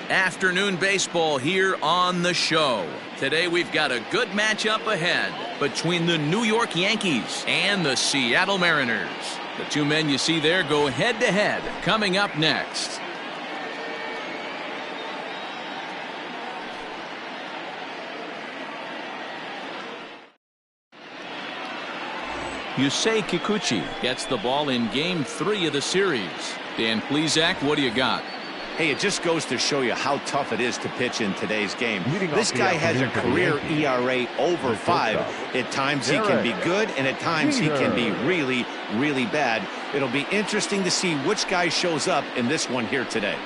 Afternoon baseball here on the show. Today we've got a good matchup ahead between the New York Yankees and the Seattle Mariners. The two men you see there go head-to-head coming up next. Yusei Kikuchi gets the ball in Game 3 of the series. Dan Plesac, what do you got? Hey, it just goes to show you how tough it is to pitch in today's game. This guy has a career ERA over 5. At times he can be good, and at times he can be really, really bad. It'll be interesting to see which guy shows up in this one here today.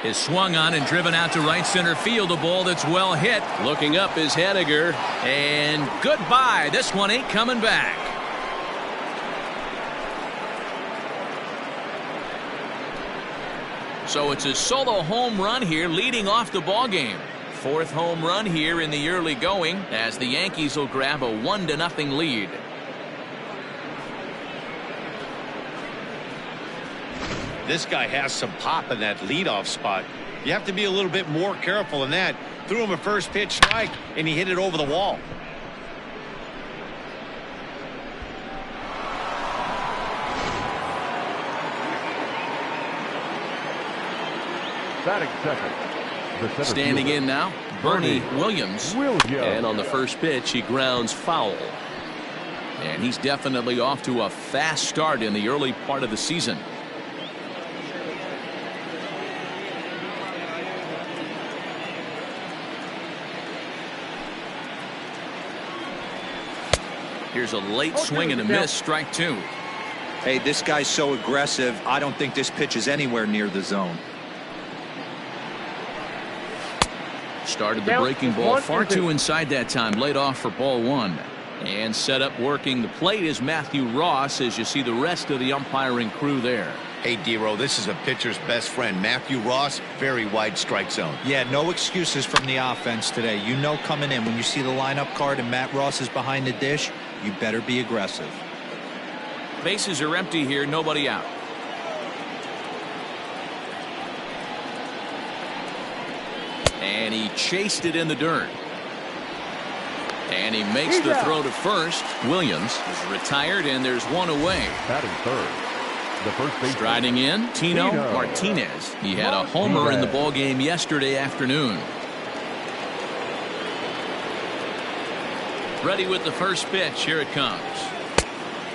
Is swung on and driven out to right center field. A ball that's well hit. Looking up is Hediger. And goodbye. This one ain't coming back. So it's a solo home run here leading off the ball game. Fourth home run here in the early going as the Yankees will grab a 1-0 lead. This guy has some pop in that leadoff spot. You have to be a little bit more careful than that. Threw him a first pitch strike and he hit it over the wall. Standing in now, Bernie Williams. And on the first pitch, he grounds foul. And he's definitely off to a fast start in the early part of the season. Here's a late swing and a miss, strike 2. Hey, this guy's so aggressive. I don't think this pitch is anywhere near the zone. Started the breaking ball far too inside that time. Laid off for ball 1. And set up working the plate is Matthew Ross as you see the rest of the umpiring crew there. Hey, D-Row, this is a pitcher's best friend. Matthew Ross, very wide strike zone. Yeah, no excuses from the offense today. You know coming in when you see the lineup card and Matt Ross is behind the dish, you better be aggressive. Bases are empty here, nobody out. And he chased it in the dirt. And he makes the throw to first. Williams is retired, and there's one away. Batting third, the first baseman. Striding in, Tino Martinez. He had a homer in the ballgame yesterday afternoon. Ready with the first pitch. Here it comes.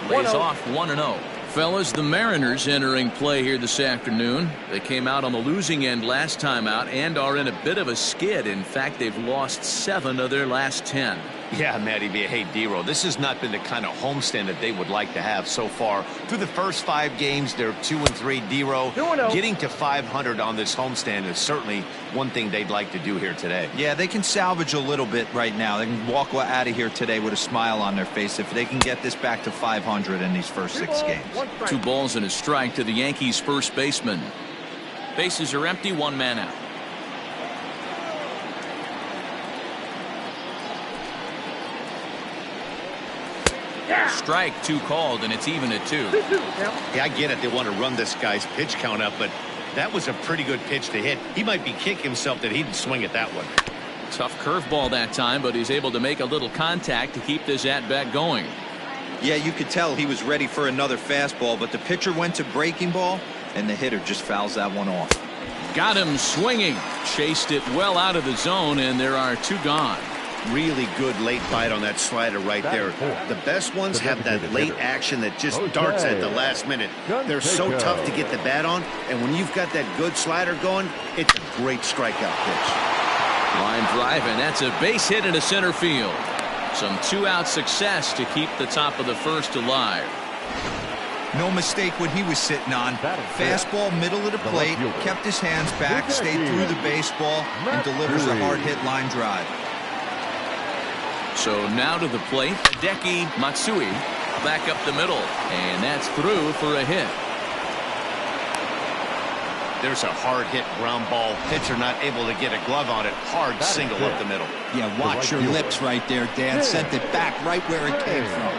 Lays off 1-0. Fellas, the Mariners entering play here this afternoon. They came out on the losing end last time out and are in a bit of a skid. In fact, they've lost 7 of their last 10. Yeah, Matty B. Hey, D-Row, this has not been the kind of homestand that they would like to have so far. Through the first 5 games, they're 2-3. D-Row, getting to 500 on this homestand is certainly one thing they'd like to do here today. Yeah, they can salvage a little bit right now. They can walk out of here today with a smile on their face if they can get this back to 500 in these first 6 games. 2 balls and a strike to the Yankees first baseman. Bases are empty, 1 man out. Strike 2 called, and it's even at 2. Yeah, I get it. They want to run this guy's pitch count up, but that was a pretty good pitch to hit. He might be kicking himself that he didn't swing at that one. Tough curveball that time, but he's able to make a little contact to keep this at-bat going. Yeah, you could tell he was ready for another fastball, but the pitcher went to breaking ball, and the hitter just fouls that one off. Got him swinging. Chased it well out of the zone, and there are 2 gone. Really good late bite on that slider right there. The best ones have that late action that just darts at the last minute. They're so tough to get the bat on, and when you've got that good slider going, it's a great strikeout pitch. Line drive, and that's a base hit into center field. Some 2-out success to keep the top of the first alive. No mistake what he was sitting on. Fastball, middle of the plate, kept his hands back, stayed through the baseball, and delivers a hard-hit line drive. So now to the plate, Hideki Matsui back up the middle, and that's through for a hit. There's a hard hit ground ball. Pitcher not able to get a glove on it. Hard single up the middle. Yeah, watch your lips right there, Dan. Sent it back right where it came from.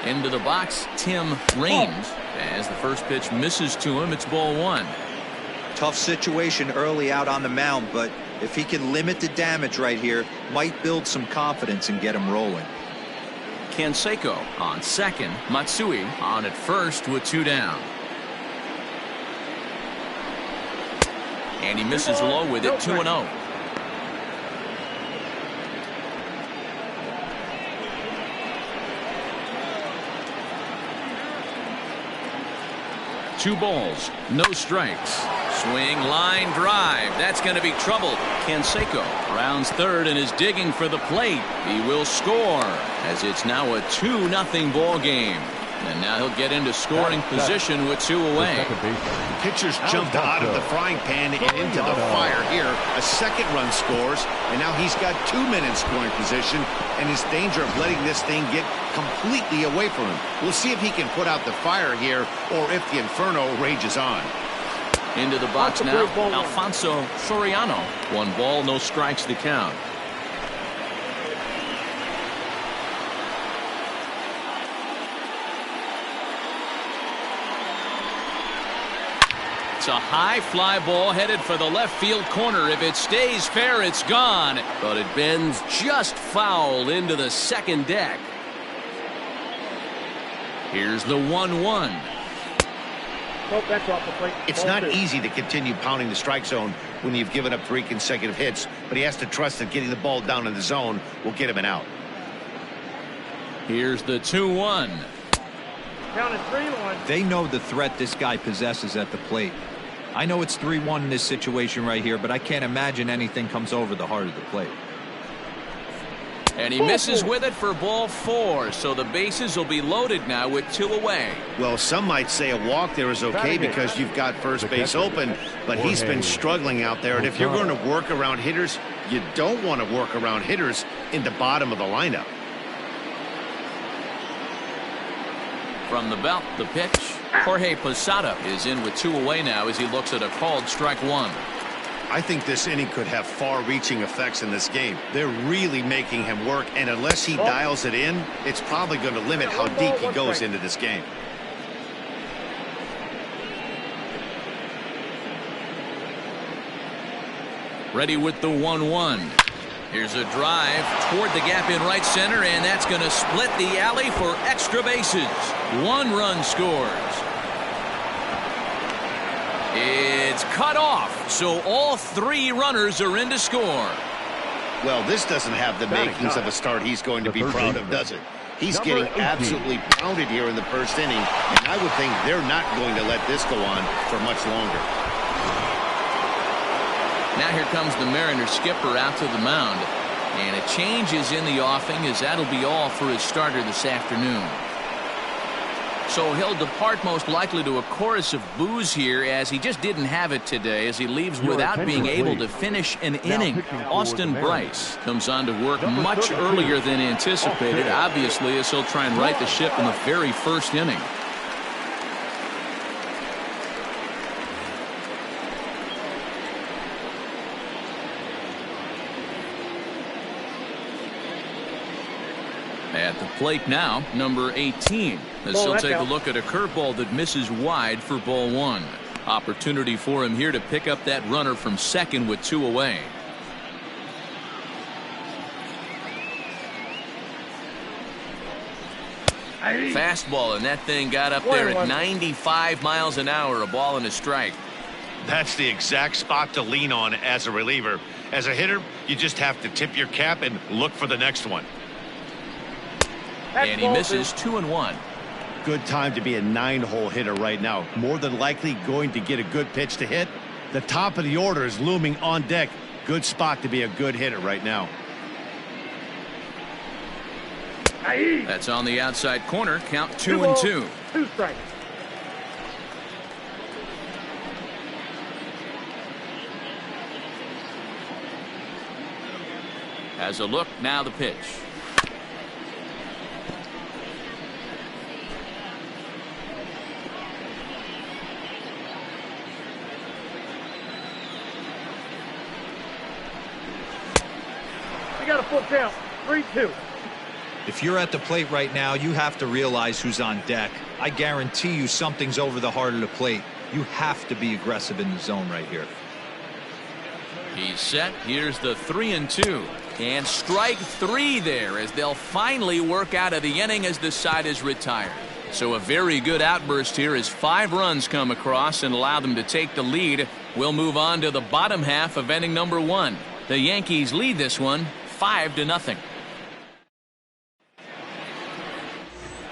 Into the box, Tim Raines. As the first pitch misses to him, it's ball one. Tough situation early out on the mound, but if he can limit the damage right here, might build some confidence and get him rolling. Canseco on second. Matsui on at first with 2 down. And he misses low with it, 2-0. Two balls, no strikes. Swing, line drive. That's going to be trouble. Canseco rounds third and is digging for the plate. He will score as it's now a 2-0 ball game. And now he'll get into scoring position with 2 away. Pitchers jumped out of the frying pan and into the fire here. A second run scores, and now he's got 2 men in scoring position, and is danger of letting this thing get completely away from him. We'll see if he can put out the fire here, or if the inferno rages on. Into the box now, Alfonso Soriano. 1 ball, no strikes to count. It's a high fly ball headed for the left field corner. If it stays fair, it's gone. But it bends just foul into the second deck. Here's the 1-1. Nope, that's off the plate. It's not easy to continue pounding the strike zone when you've given up 3 consecutive hits, but he has to trust that getting the ball down in the zone will get him an out. Here's the 2-1. Count is 3-1. They know the threat this guy possesses at the plate. I know it's 3-1 in this situation right here, but I can't imagine anything comes over the heart of the plate. And he misses with it for ball 4, so the bases will be loaded now with 2 away. Well, some might say a walk there is okay because you've got first base open, but he's been struggling out there, and if you're going to work around hitters, you don't want to work around hitters in the bottom of the lineup. From the belt, the pitch. Jorge Posada is in with 2 away now as he looks at a called strike 1. I think this inning could have far-reaching effects in this game. They're really making him work, and unless he dials it in, it's probably going to limit how deep he goes into this game. Ready with the 1-1. Here's a drive toward the gap in right center, and that's going to split the alley for extra bases. 1 run scores. It's cut off, so all 3 runners are in to score. Well, this doesn't have the makings of a start he's going to be proud of, does it? He's getting absolutely pounded here in the first inning, and I would think they're not going to let this go on for much longer. Now here comes the Mariners skipper out to the mound, and a change is in the offing as that'll be all for his starter this afternoon. So he'll depart most likely to a chorus of boos here, as he just didn't have it today, as he leaves without being able to finish an inning. Austin Bryce comes on to work much earlier than anticipated, obviously, as he'll try and right the ship in the very first inning. At the plate now, number 18, as he'll take a look at a curveball that misses wide for ball 1. Opportunity for him here to pick up that runner from second with 2 away. Fastball, and that thing got up there at 95 miles an hour, a ball and a strike. That's the exact spot to lean on as a reliever. As a hitter, you just have to tip your cap and look for the next one. And he misses 2-1. Good time to be a 9-hole hitter right now. More than likely going to get a good pitch to hit. The top of the order is looming on deck. Good spot to be a good hitter right now. That's on the outside corner. Count 2-2. 2 strikes. Has a look, now the pitch. We got a full count. 3-2. If you're at the plate right now, you have to realize who's on deck. I guarantee you something's over the heart of the plate. You have to be aggressive in the zone right here. He's set. Here's the 3-2. And strike 3 there as they'll finally work out of the inning as the side is retired. So a very good outburst here as 5 runs come across and allow them to take the lead. We'll move on to the bottom half of inning number 1. The Yankees lead this one 5-0.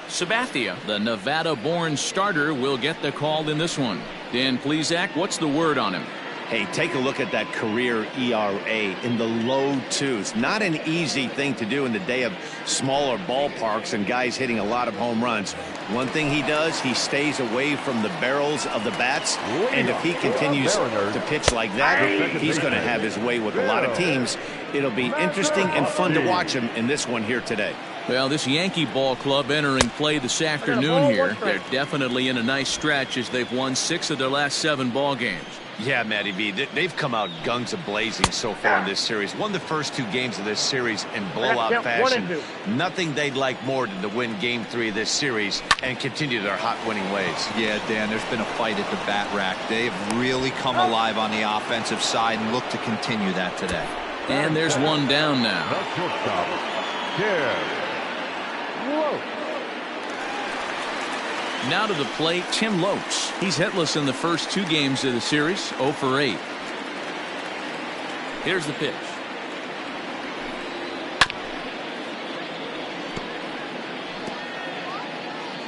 Sabathia, the Nevada-born starter, will get the call in this one. Dan Plesac, what's the word on him? Hey, take a look at that career ERA in the low 2s. Not an easy thing to do in the day of smaller ballparks and guys hitting a lot of home runs. One thing he does, he stays away from the barrels of the bats. And if he continues to pitch like that, he's going to have his way with a lot of teams. It'll be interesting and fun to watch him in this one here today. Well, this Yankee ball club entering play this afternoon here. They're definitely in a nice stretch as they've won 6 of their last 7 ball games. Yeah, Matty B, they've come out guns a-blazing so far in this series. Won the first 2 games of this series in blowout fashion. Nothing they'd like more than to win Game 3 of this series and continue their hot winning ways. Yeah, Dan, there's been a fight at the bat rack. They've really come alive on the offensive side and look to continue that today. And there's one down now. Now to the plate, Tim Lopes. He's hitless in the first 2 games of the series, 0 for 8. Here's the pitch.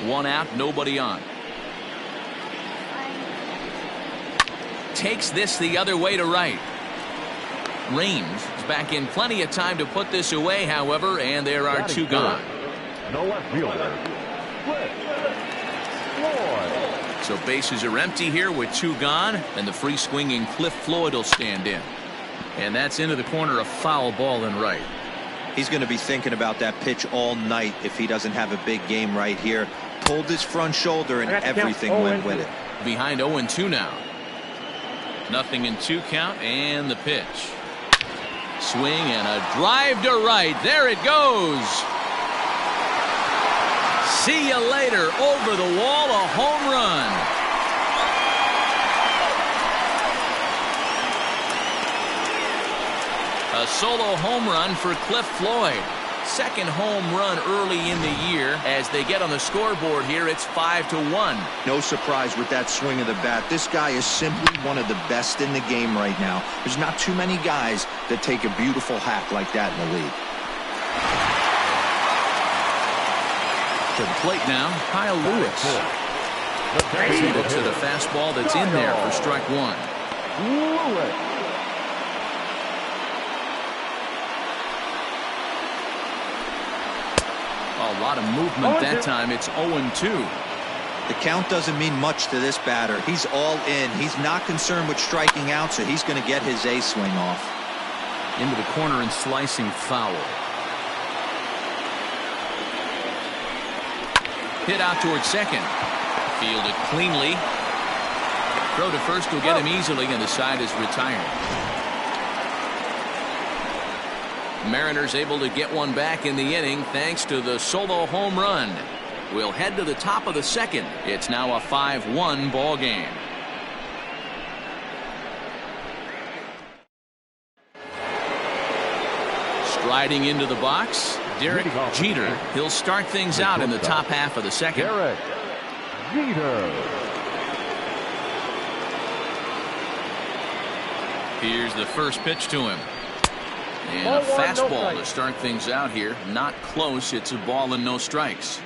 One out, nobody on. Takes this the other way to right. Raines is back in plenty of time to put this away, however, and there are 2 gone. No left fielder. So bases are empty here with 2 gone, and the free swinging Cliff Floyd will stand in. And that's into the corner, a foul ball in right. He's going to be thinking about that pitch all night if he doesn't have a big game right here. Pulled his front shoulder and everything went with it. Behind 0-2 now. 0-2 count, and the pitch. Swing and a drive to right. There it goes. See you later. Over the wall, a home run. A solo home run for Cliff Floyd. Second home run early in the year. As they get on the scoreboard here, it's 5-1. No surprise with that swing of the bat. This guy is simply one of the best in the game right now. There's not too many guys that take a beautiful hack like that in the league. To the plate now, Kyle Lewis. He looks at a fastball that's in there for strike 1. A lot of movement that time. It's 0-2. The count doesn't mean much to this batter. He's all in. He's not concerned with striking out, so he's going to get his A swing off. Into the corner and slicing foul. Hit out towards second. Fielded cleanly. Throw to first will get him easily, and the side is retired. Mariners able to get one back in the inning thanks to the solo home run. We'll head to the top of the second. It's now a 5-1 ball game. Striding into the box, Derek Jeter. He'll start things out in the top half of the second. Derek Jeter. Here's the first pitch to him. And a fastball to start things out here. Not close. It's a ball and no strikes.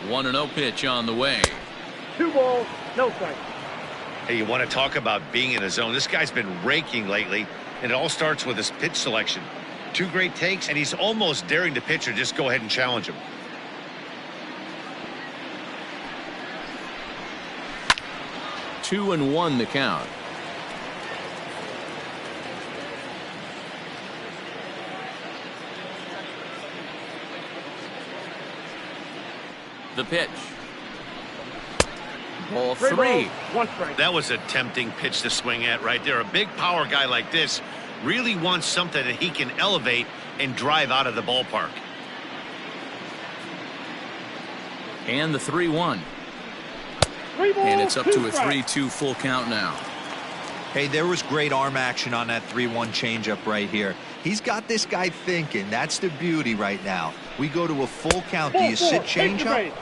One and 0 pitch on the way. 2 balls, no strikes. Hey, you want to talk about being in a zone? This guy's been raking lately, and it all starts with his pitch selection. 2 great takes, and he's almost daring the pitcher just go ahead and challenge him. Two and 1 the count. The pitch. Ball Three 3. balls, one strike. That was a tempting pitch to swing at right there. A big power guy like this really wants something that he can elevate and drive out of the ballpark. And the 3-1. Three balls, And it's up two to a strikes. 3-2 full count now. Hey, there was great arm action on that 3-1 changeup right here. He's got this guy thinking. That's the beauty right now. We go to a full count. Do you sit changeup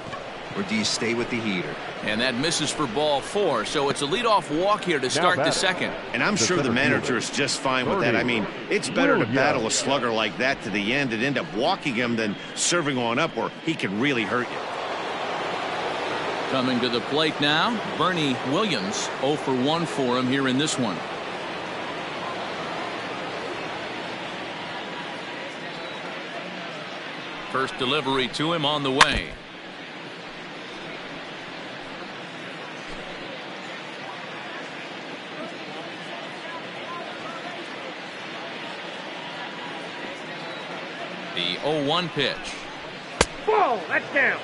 or do you stay with the heater? And that misses for ball 4. So it's a leadoff walk here to start the second. And I'm sure the manager is just fine with that. I mean, it's better to battle a slugger like that to the end and end up walking him than serving on up where he can really hurt you. Coming to the plate now, Bernie Williams. 0 for 1 for him here in this one. First delivery to him on the way. The 0-1 pitch. Ball, that's down.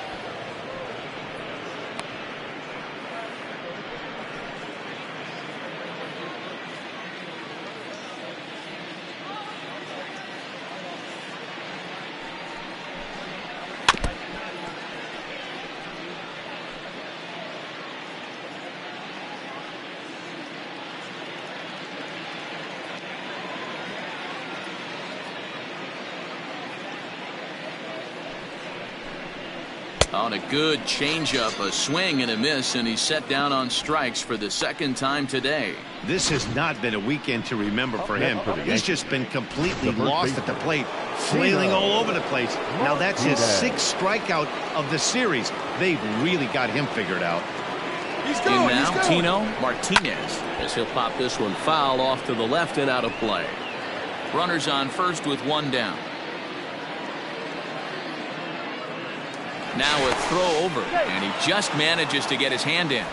On a good changeup, a swing and a miss, and he's set down on strikes for the second time today. This has not been a weekend to remember for him. He's just been completely lost at the plate, flailing all over the place. Now that's his 6th strikeout of the series. They've really got him figured out. In now, Tino Martinez, as he'll pop this one foul off to the left and out of play. Runners on first with 1 down. Now a throw over, and he just manages to get his hand in.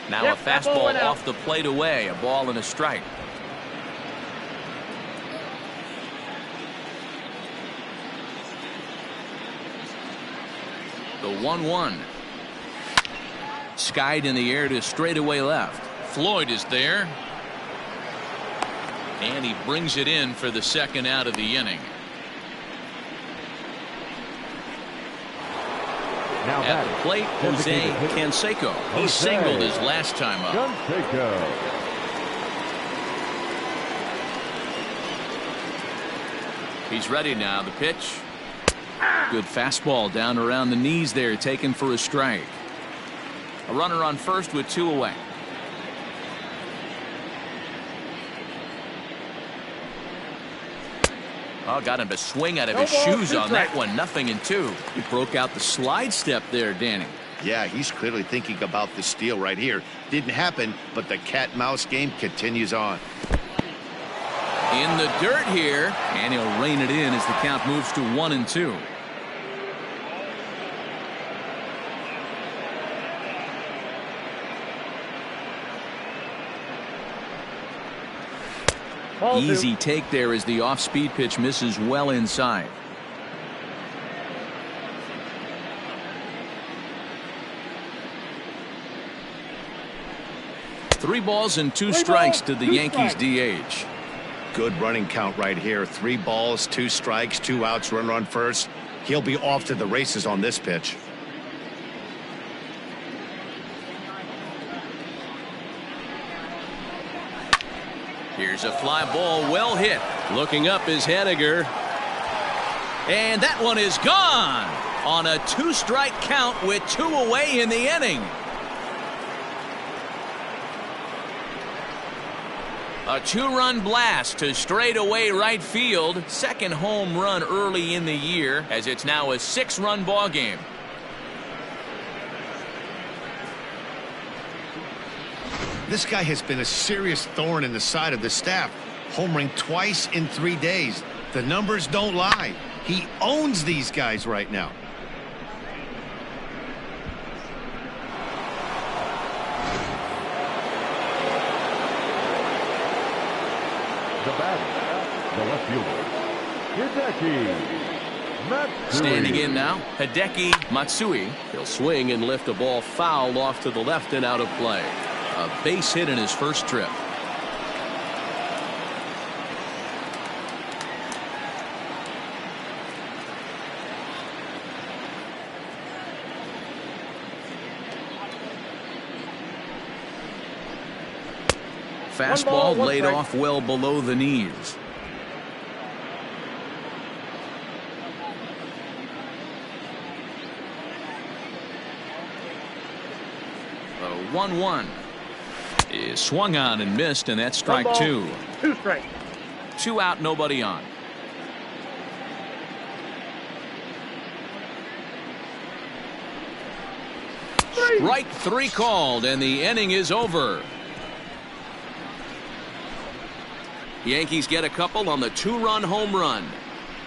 Now a fastball off the plate away, a ball and a strike. The 1-1. Skied in the air to straightaway left. Floyd is there. And he brings it in for the second out of the inning. Now At the plate, Jose Canseco. He singled his last time up. He's ready now. The pitch. Good fastball down around the knees there, taken for a strike. A runner on first with 2 away. Oh, got him to swing out of his shoes on that one. 0-2. He broke out the slide step there, Danny. Yeah, he's clearly thinking about the steal right here. Didn't happen, but the cat-mouse game continues on. In the dirt here, and he'll rein it in as the count moves to 1-2. Easy take there as the off-speed pitch misses well inside. Three balls and two strikes to the Yankees DH. Good running count right here. 3 balls, 2 strikes, 2 outs, runner on first. He'll be off to the races on this pitch. Here's a fly ball, well hit. Looking up is Henniger. And that one is gone on a 2-strike count with 2 away in the inning. A 2-run blast to straightaway right field. Second home run early in the year, as it's now a 6-run ball game. This guy has been a serious thorn in the side of the staff, homering twice in 3 days. The numbers don't lie. He owns these guys right now. the batter, the left fielder, Hideki Matsui. Standing in now, Hideki Matsui. He'll swing and lift a ball foul off to the left and out of play. A base hit in his first trip. Fastball laid off well below the knees. The 1-1 is swung on and missed, and that's strike two. 2 strikes. 2 out, nobody on. Strike 3 called, and the inning is over. Yankees get a couple on the 2-run home run.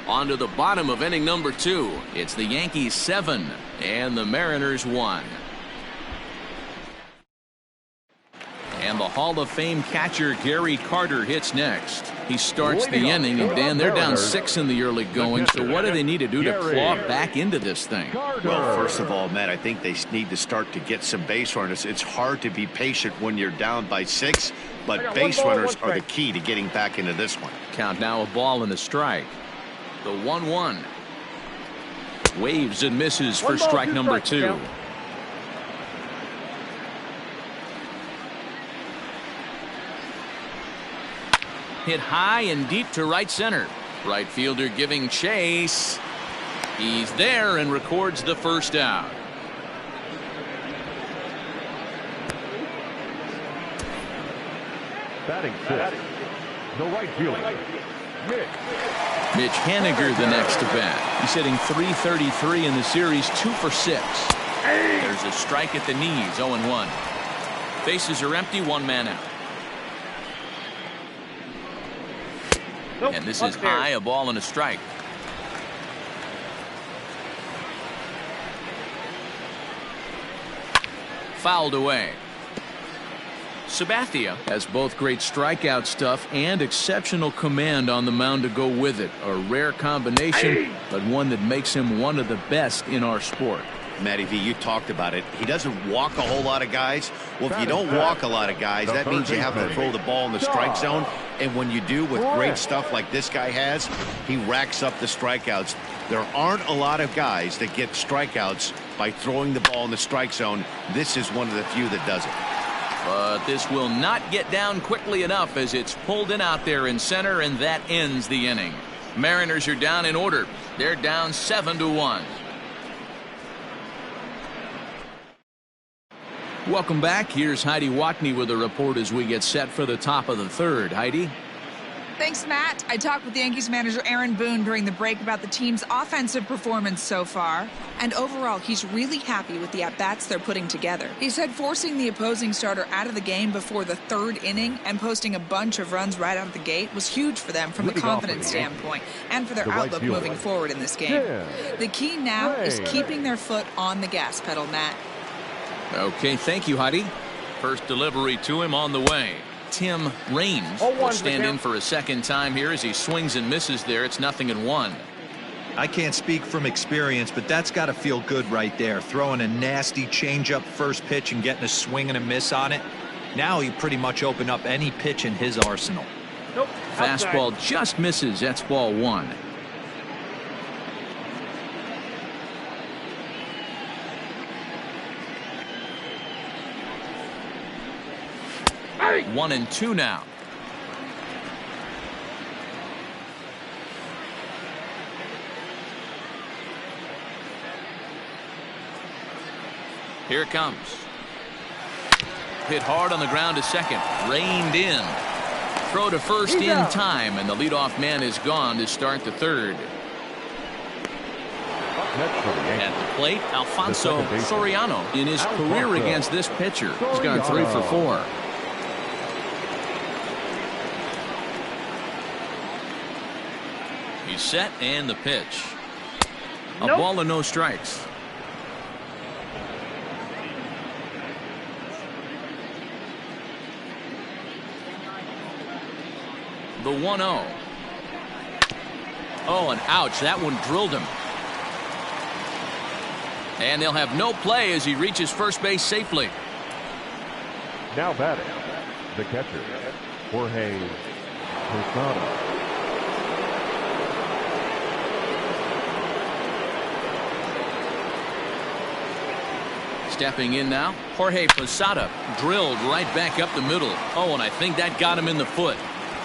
On to the bottom of inning number 2. It's the Yankees 7 and the Mariners 1. And the Hall of Fame catcher Gary Carter hits next. He starts the inning, and Dan, they're down 6 in the early going. So what do they need to do to claw back into this thing? Well, first of all, Matt, I think they need to start to get some base runners. It's hard to be patient when you're down by 6, but base runners are the key to getting back into this one. Count now, a ball and a strike. The 1-1. Waves and misses for strike number 2. Hit high and deep to right center. Right fielder giving chase. He's there and records the first out. Batting 6, the right fielder, Mitch Haniger the next to bat. He's hitting .333 in the series, 2 for 6. There's a strike at the knees, 0-1. Bases are empty, 1 man out. And this is high, a ball and a strike. Fouled away. Sabathia has both great strikeout stuff and exceptional command on the mound to go with it. A rare combination, but one that makes him one of the best in our sport. Matty V, you talked about it. He doesn't walk a whole lot of guys. Well, if you don't walk a lot of guys, that means you have to throw the ball in the strike zone. And when you do, with great stuff like this guy has, he racks up the strikeouts. There aren't a lot of guys that get strikeouts by throwing the ball in the strike zone. This is one of the few that does it. But this will not get down quickly enough as it's pulled in out there in center, and that ends the inning. Mariners are down in order. They're down 7-1. Welcome back. Here's Heidi Watney with a report as we get set for the top of the third. Heidi? Thanks, Matt. I talked with Yankees manager Aaron Boone during the break about the team's offensive performance so far. And overall, he's really happy with the at-bats they're putting together. He said forcing the opposing starter out of the game before the 3rd inning and posting a bunch of runs right out of the gate was huge for them from a confidence standpoint and for their outlook moving forward in this game. The key now is keeping their foot on the gas pedal, Matt. Okay, thank you, Heidi. First delivery to him on the way. Tim Raines will stand in for a second time here as he swings and misses there. It's 0-1. I can't speak from experience, but that's got to feel good right there. Throwing a nasty changeup first pitch and getting a swing and a miss on it. Now he pretty much opened up any pitch in his arsenal. Nope. Fastball just misses. That's ball 1. Hey. 1-2 now. Here it comes. Hit hard on the ground to second. Reined in. Throw to first in time, and the leadoff man is gone to start the third. At the plate, Alfonso Soriano. In his career against this pitcher, he's gone 3 for 4. He's set, and the pitch. A ball and no strikes. The 1-0. Oh, and ouch, that one drilled him. And they'll have no play as he reaches first base safely. Now batting, the catcher, Jorge Posada. Stepping in now, Jorge Posada drilled right back up the middle. Oh, and I think that got him in the foot.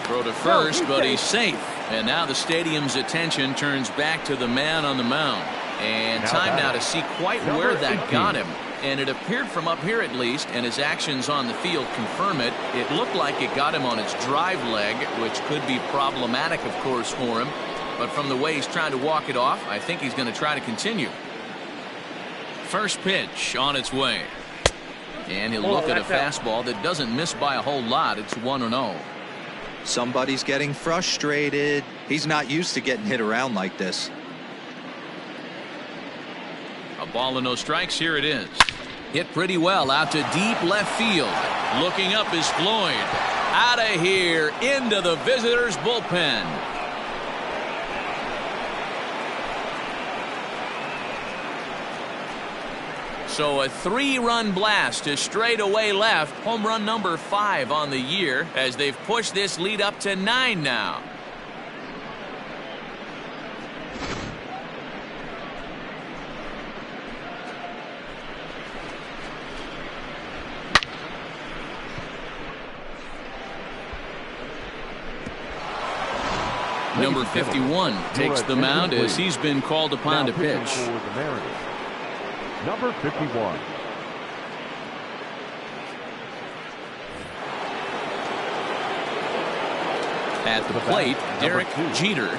Throw to first, but he's safe. And now the stadium's attention turns back to the man on the mound. And time now to see quite where that got him. And it appeared from up here at least, and his actions on the field confirm it. It looked like it got him on his drive leg, which could be problematic, of course, for him. But from the way he's trying to walk it off, I think he's going to try to continue. First pitch on its way. And he'll look at a fastball that doesn't miss by a whole lot. It's 1-0. Somebody's getting frustrated. He's not used to getting hit around like this. A ball and no strikes. Here it is. Hit pretty well out to deep left field. Looking up is Floyd. Out of here into the visitors' bullpen. So a 3-run blast to straightaway left. Home run number 5 on the year as they've pushed this lead up to 9 now. Number 51 takes the mound as he's been called upon to pitch. Number 51. At the plate, Derek Jeter.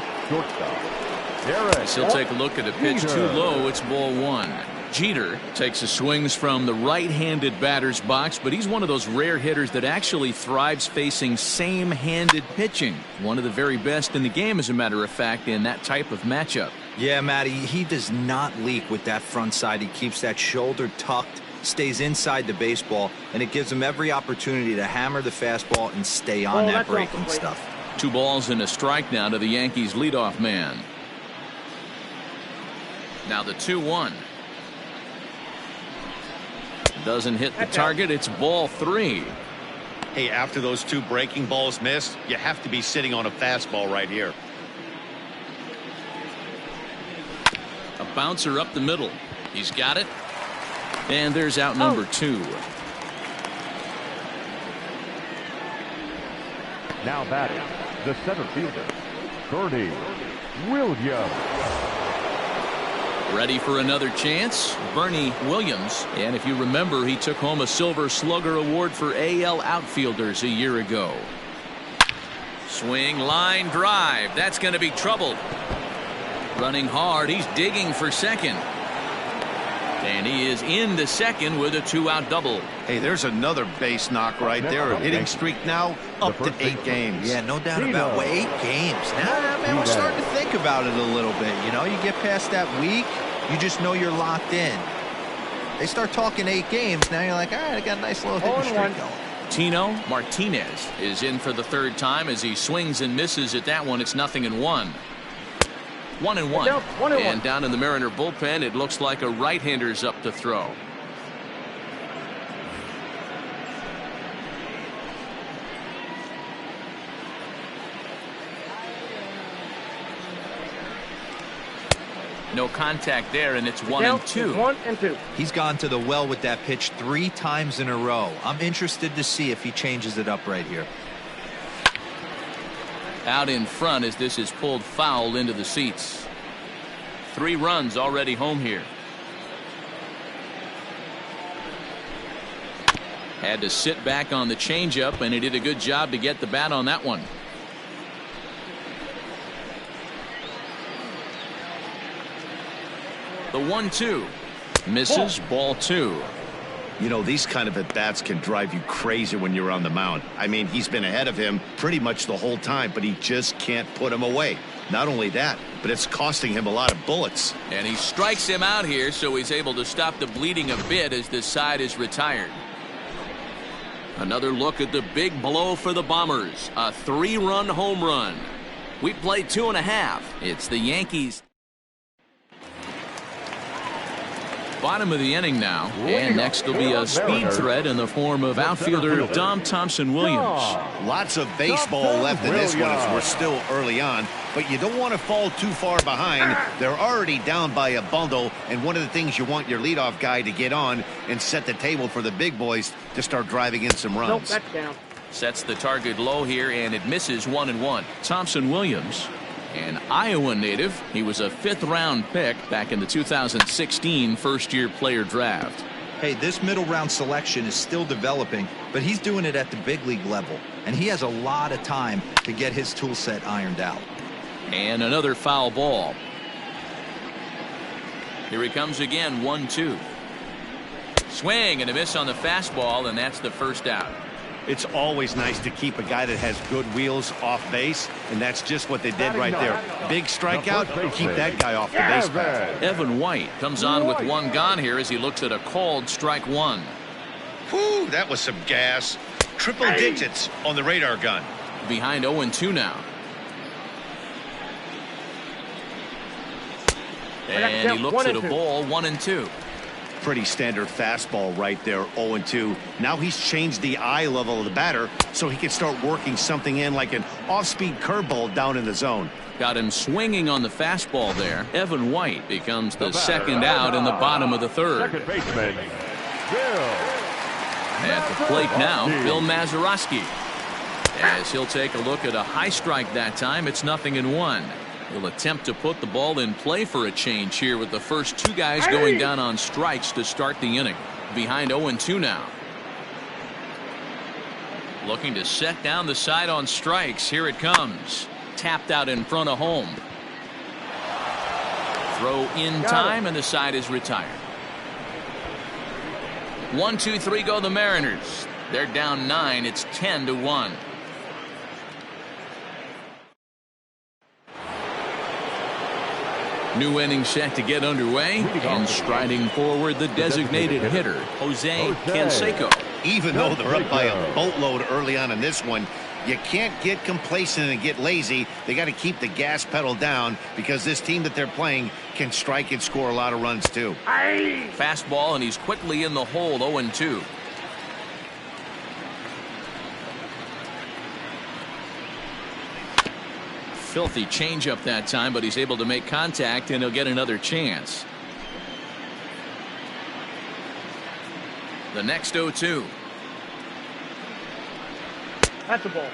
As he'll take a look at a pitch too low. It's ball 1. Jeter takes the swings from the right-handed batter's box, but he's one of those rare hitters that actually thrives facing same-handed pitching. One of the very best in the game, as a matter of fact, in that type of matchup. Yeah, Matty, he does not leak with that front side. He keeps that shoulder tucked, stays inside the baseball, and it gives him every opportunity to hammer the fastball and stay on that breaking stuff. 2 balls and a strike now to the Yankees leadoff man. Now the 2-1. Doesn't hit the target. It's ball 3. Hey, after those 2 breaking balls missed, you have to be sitting on a fastball right here. A bouncer up the middle. He's got it. And there's out number 2. Now batting, the center fielder, Bernie Williams. Ready for another chance? Bernie Williams. And if you remember, he took home a Silver Slugger Award for AL outfielders a year ago. Swing, line drive. That's going to be trouble. Running hard. He's digging for second. And he is into second with a 2-out double. Hey, there's another base knock right there. A hitting streak now up to 8 games. Yeah, no doubt about it. 8 games. Now, man, we're starting to think about it a little bit. You know, you get past that week, you just know you're locked in. They start talking 8 games. Now you're like, all right, I got a nice little hitting streak going. Tino Martinez is in for the 3rd time as he swings and misses at that one. It's 0-1. 1-1. And down in the Mariner bullpen, it looks like a right-hander's up to throw. No contact there, and it's 1-2. 1-2. He's gone to the well with that pitch 3 times in a row. I'm interested to see if he changes it up right here. Out in front as this is pulled foul into the seats. 3 runs already home here. Had to sit back on the changeup, and he did a good job to get the bat on that one. The 1-2 misses. Ball 2. You know, these kind of at-bats can drive you crazy when you're on the mound. I mean, he's been ahead of him pretty much the whole time, but he just can't put him away. Not only that, but it's costing him a lot of bullets. And he strikes him out here, so he's able to stop the bleeding a bit as this side is retired. Another look at the big blow for the Bombers. A 3-run home run. We played 2.5. It's the Yankees. Bottom of the inning now, and next will be a speed threat in the form of outfielder Dom Thompson-Williams. Lots of baseball left in this one as we're still early on, but you don't want to fall too far behind. They're already down by a bundle, and one of the things you want your leadoff guy to get on and set the table for the big boys to start driving in some runs. Nope, that's down. Sets the target low here, and it misses 1-1. Thompson-Williams, an Iowa native. He was a 5th-round pick back in the 2016 first-year player draft. Hey, this middle-round selection is still developing, but he's doing it at the big league level, and he has a lot of time to get his tool set ironed out. And another foul ball. Here he comes again, 1-2. Swing and a miss on the fastball, and that's the first out. It's always nice to keep a guy that has good wheels off base, and that's just what they did right there. Big strikeout, keep that guy off the base path. Evan White comes on with 1 gone here as he looks at a called strike 1. Whew, that was some gas. Triple digits on the radar gun. Behind 0-2 now. And he looks at a ball, 1-2. Pretty standard fastball right there, 0-2. Now he's changed the eye level of the batter so he can start working something in like an off-speed curveball down in the zone. Got him swinging on the fastball there. Evan White becomes the second out in the bottom of the 3rd. Second baseman, Bill. At the plate now, Bill Mazeroski. As he'll take a look at a high strike that time, it's 0-1. He'll attempt to put the ball in play for a change here with the first 2 guys going down on strikes to start the inning. Behind 0-2 now. Looking to set down the side on strikes. Here it comes. Tapped out in front of home. Throw in time, and the side is retired. 1-2-3 go the Mariners. They're down 9. It's 10-1. New inning set to get underway, and striding forward the designated hitter, Jose Canseco. Even though they're up by a boatload early on in this one, you can't get complacent and get lazy. They got to keep the gas pedal down because this team that they're playing can strike and score a lot of runs too. Fastball, and he's quickly in the hole, 0-2. Filthy changeup that time, but he's able to make contact, and he'll get another chance. The next 0-2. That's a ball.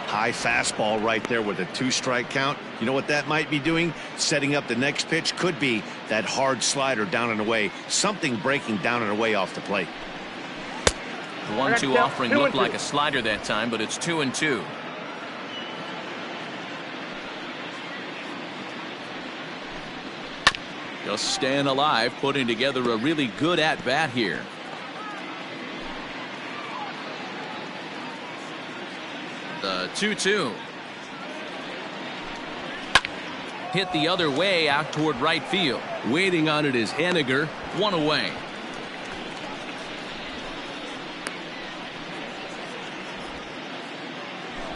High fastball right there with a 2-strike count. You know what that might be doing? Setting up the next pitch. Could be that hard slider down and away. Something breaking down and away off the plate. The 1-2 offering looked like a slider that time, but it's 2-2. Just staying alive, putting together a really good at-bat here. The 2-2. Hit the other way out toward right field. Waiting on it is Henniger. 1 away.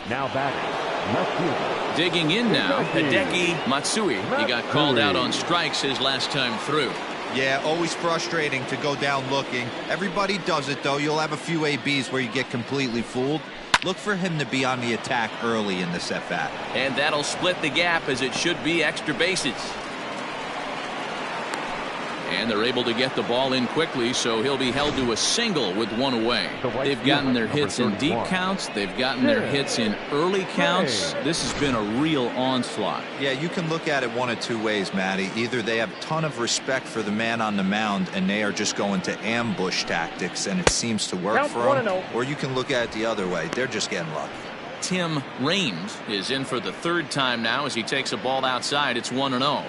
Now batting, left fielder. Digging in now, Hideki Matsui. He got called out on strikes his last time through. Yeah, always frustrating to go down looking. Everybody does it, though. You'll have a few ABs where you get completely fooled. Look for him to be on the attack early in this at-bat. And that'll split the gap, as it should be extra bases. And they're able to get the ball in quickly, so he'll be held to a single with 1 away. They've gotten their hits in deep counts. They've gotten their hits in early counts. This has been a real onslaught. Yeah, you can look at it one of 2 ways, Matty. Either they have a ton of respect for the man on the mound, and they are just going to ambush tactics, and it seems to work for them. Or you can look at it the other way. They're just getting lucky. Tim Raines is in for the 3rd time now as he takes a ball outside. It's 1-0.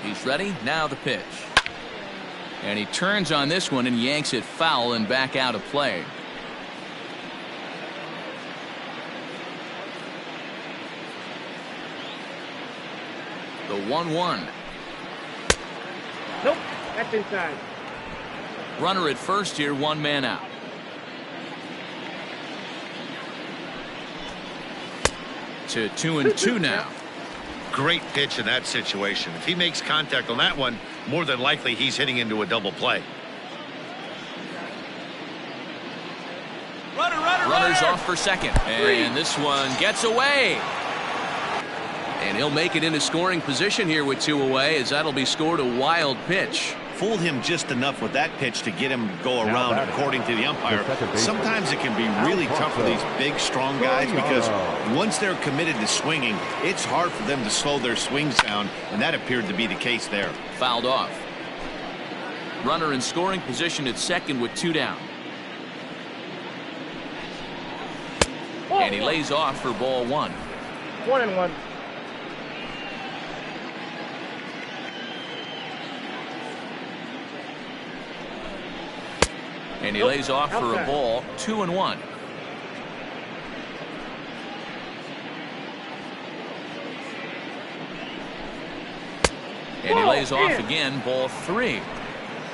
He's ready. Now the pitch. And he turns on this one and yanks it foul and back out of play. The 1-1. Nope, that's inside. Runner at first here, one man out. To 2-2 now. Great pitch in that situation. If he makes contact on that one, more than likely he's hitting into a double play. Runner's off for second, and this one gets away. And he'll make it into scoring position here with 2 away, as that'll be scored a wild pitch. Fooled him just enough with that pitch to get him to go around, according to the umpire. Sometimes it can be really tough for these big, strong guys, because once they're committed to swinging, it's hard for them to slow their swings down, and that appeared to be the case there. Fouled off. Runner in scoring position at second with 2 down. And he lays off for ball 1. 1-1. And he lays off for a ball, 2-1. And he lays off again, ball 3.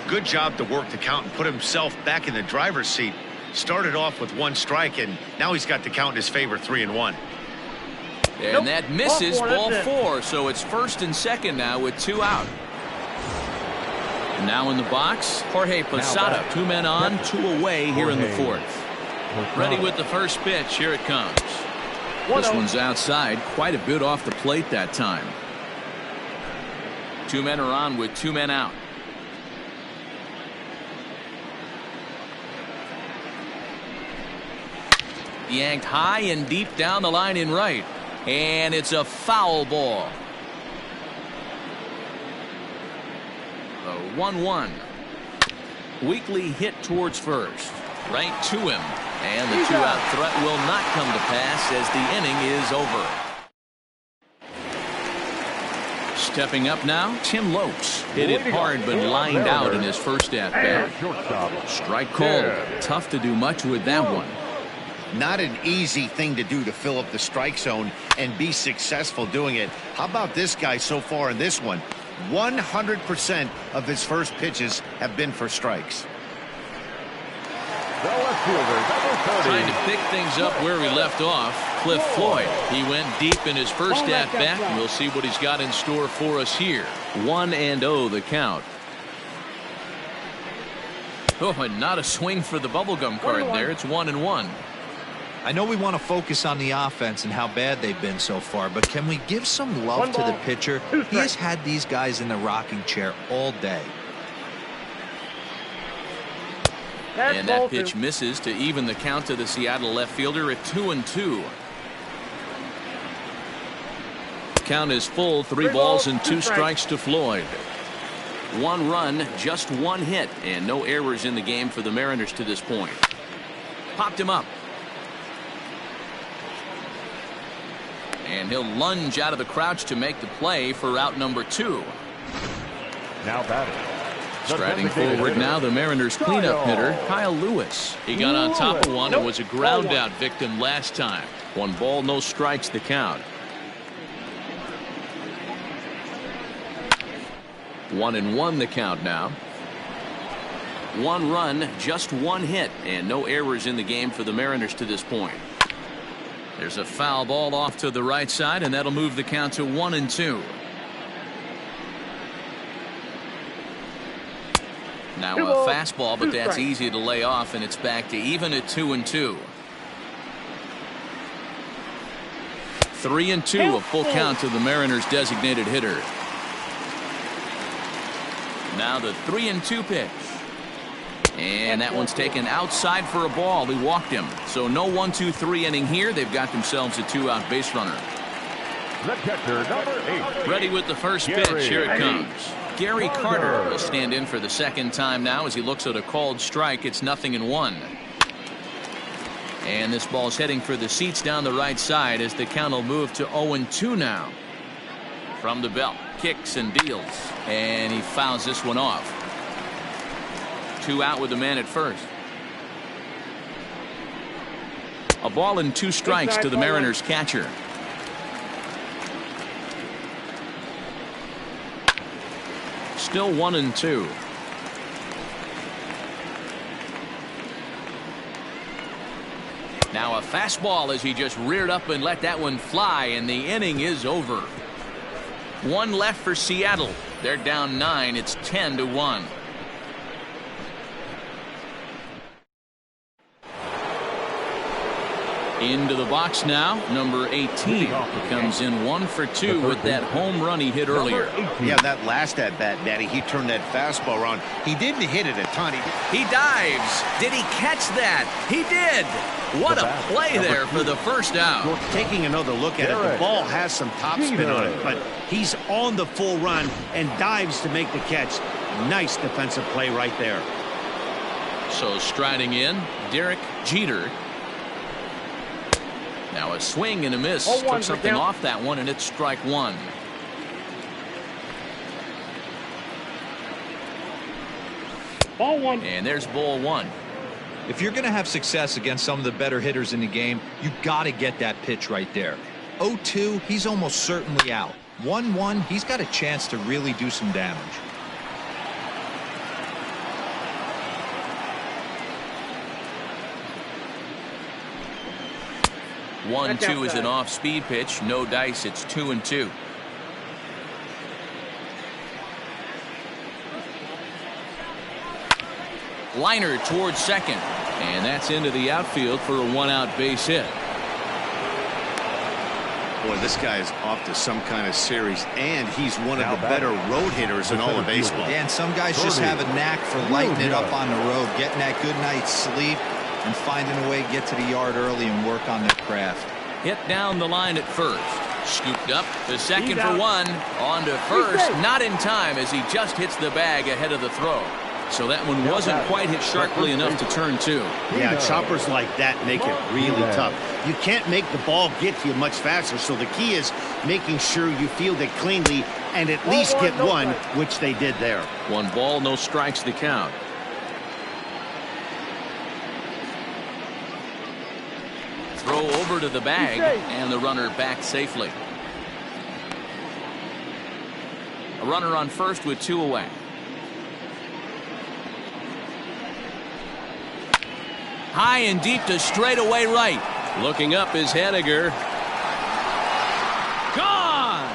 Good job to work the count and put himself back in the driver's seat. Started off with 1 strike, and now he's got the count in his favor, 3-1. And that misses, ball 4. So it's first and second now with 2 out. Now in the box, Jorge Posada. 2 men on, 2 away here in the 4th. Ready with the first pitch. Here it comes. This one's outside, quite a bit off the plate that time. 2 men are on with 2 men out. Yanked high and deep down the line in right. And it's a foul ball. The 1-1. Weakly hit towards first. Right to him. And the 2-out threat will not come to pass as the inning is over. Stepping up now, Tim Lopes. Hit it hard but lined out in his first at-bat. Strike called. Tough to do much with that one. Not an easy thing to do, to fill up the strike zone and be successful doing it. How about this guy so far in this one? 100% of his first pitches have been for strikes. Trying to pick things up where he left off, Cliff Floyd. He went deep in his first at-bat, and we'll see what he's got in store for us here. 1-0 the count. Oh, and not a swing for the bubblegum card there. It's 1-1. I know we want to focus on the offense and how bad they've been so far, but can we give some love to the pitcher? He has had these guys in the rocking chair all day. And that pitch misses to even the count to the Seattle left fielder at 2-2. Count is full, 3 balls and 2 strikes to Floyd. 1 run, just 1 hit, and no errors in the game for the Mariners to this point. Popped him up. And he'll lunge out of the crouch to make the play for out number 2. Now batting. Striding forward now, the Mariners cleanup hitter, Kyle Lewis. He got on top of one and was a ground out victim last time. 1 ball, no strikes the count. 1-1 the count now. 1 run, just 1 hit, and no errors in the game for the Mariners to this point. There's a foul ball off to the right side, and that'll move the count to 1-2. Now a fastball, but that's easy to lay off, and it's back to even at 2-2. 3-2, a full count to the Mariners' designated hitter. Now the 3-2 pitch. And that one's taken outside for a ball. He walked him. So no 1-2-3 inning here. They've got themselves a 2-out base runner. The catcher, number 8. Ready with the first pitch. Here it comes. Gary Carter will stand in for the second time now as he looks at a called strike. It's 0-1. And this ball's heading for the seats down the right side as the count will move to 0-2 now. From the belt, kicks and deals. And he fouls this one off. 2 out with the man at first. A ball and 2 strikes to the Mariners catcher. Still 1-2. Now a fastball as he just reared up and let that one fly, and the inning is over. One left for Seattle. They're down 9. It's 10-1. Into the box now, number 18 comes in 1 for 2 with that home run he hit earlier. Yeah, that last at bat, Daddy, he turned that fastball around. He didn't hit it a ton. He dives. Did he catch that? He did. What a play there for the first out. Taking another look at it, the ball has some topspin on it, but he's on the full run and dives to make the catch. Nice defensive play right there. So striding in, Derek Jeter. Now a swing and a miss. Took something off that one, and it's strike 1. Ball 1. And there's ball 1. If you're going to have success against some of the better hitters in the game, you got to get that pitch right there. 0-2, he's almost certainly out. 1-1, he's got a chance to really do some damage. 1-2 is an off-speed pitch. No dice. It's 2-2. Liner towards second, and that's into the outfield for a 1-out base hit. Boy, this guy is off to some kind of series, and he's one of the better road hitters in all of baseball. Yeah, and some guys just have a knack for lighting it up on the road, getting that good night's sleep, and finding a way to get to the yard early and work on their craft. Hit down the line at first. Scooped up to second for 1. On to first. Not in time as he just hits the bag ahead of the throw. So that one wasn't quite hit sharply enough to turn 2. Yeah, choppers like that make it really tough. You can't make the ball get to you much faster, so the key is making sure you field it cleanly and at least get one, which they did there. 1 ball, no strikes the count. Throw over to the bag, and the runner back safely. A runner on first with 2 away. High and deep to straightaway right. Looking up is Henniger. Gone!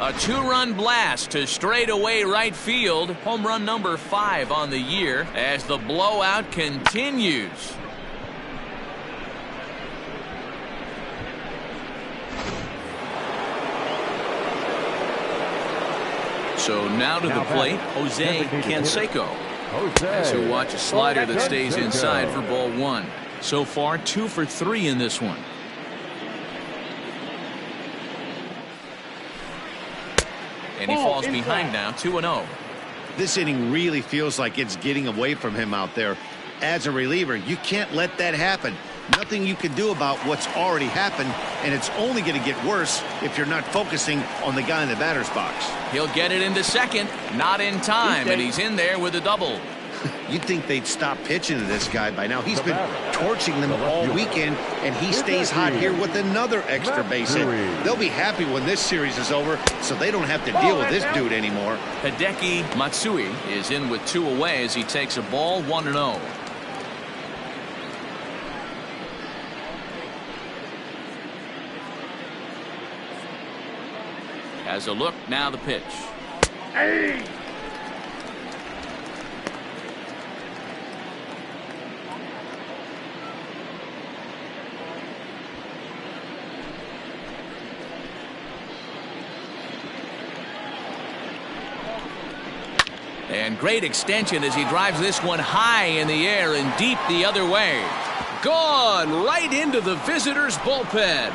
A 2-run blast to straightaway right field. Home run number 5 on the year as the blowout continues. So now to the plate, Jose Canseco. As he'll watch a slider that stays inside for ball 1. So far 2 for 3 in this one. And he falls behind now, 2-0. This inning really feels like it's getting away from him out there. As a reliever, you can't let that happen. Nothing you can do about what's already happened, and it's only going to get worse if you're not focusing on the guy in the batter's box. He'll get it into second, not in time, and he's in there with a double. You'd think they'd stop pitching to this guy by now. He's been torching them all weekend, and he stays hot here with another extra base hit. They'll be happy when this series is over, so they don't have to deal with this dude anymore. Hideki Matsui is in with 2 away as he takes a ball, 1-0. Has a look, now the pitch. Hey! And great extension as he drives this one high in the air and deep the other way. Gone right into the visitors' bullpen.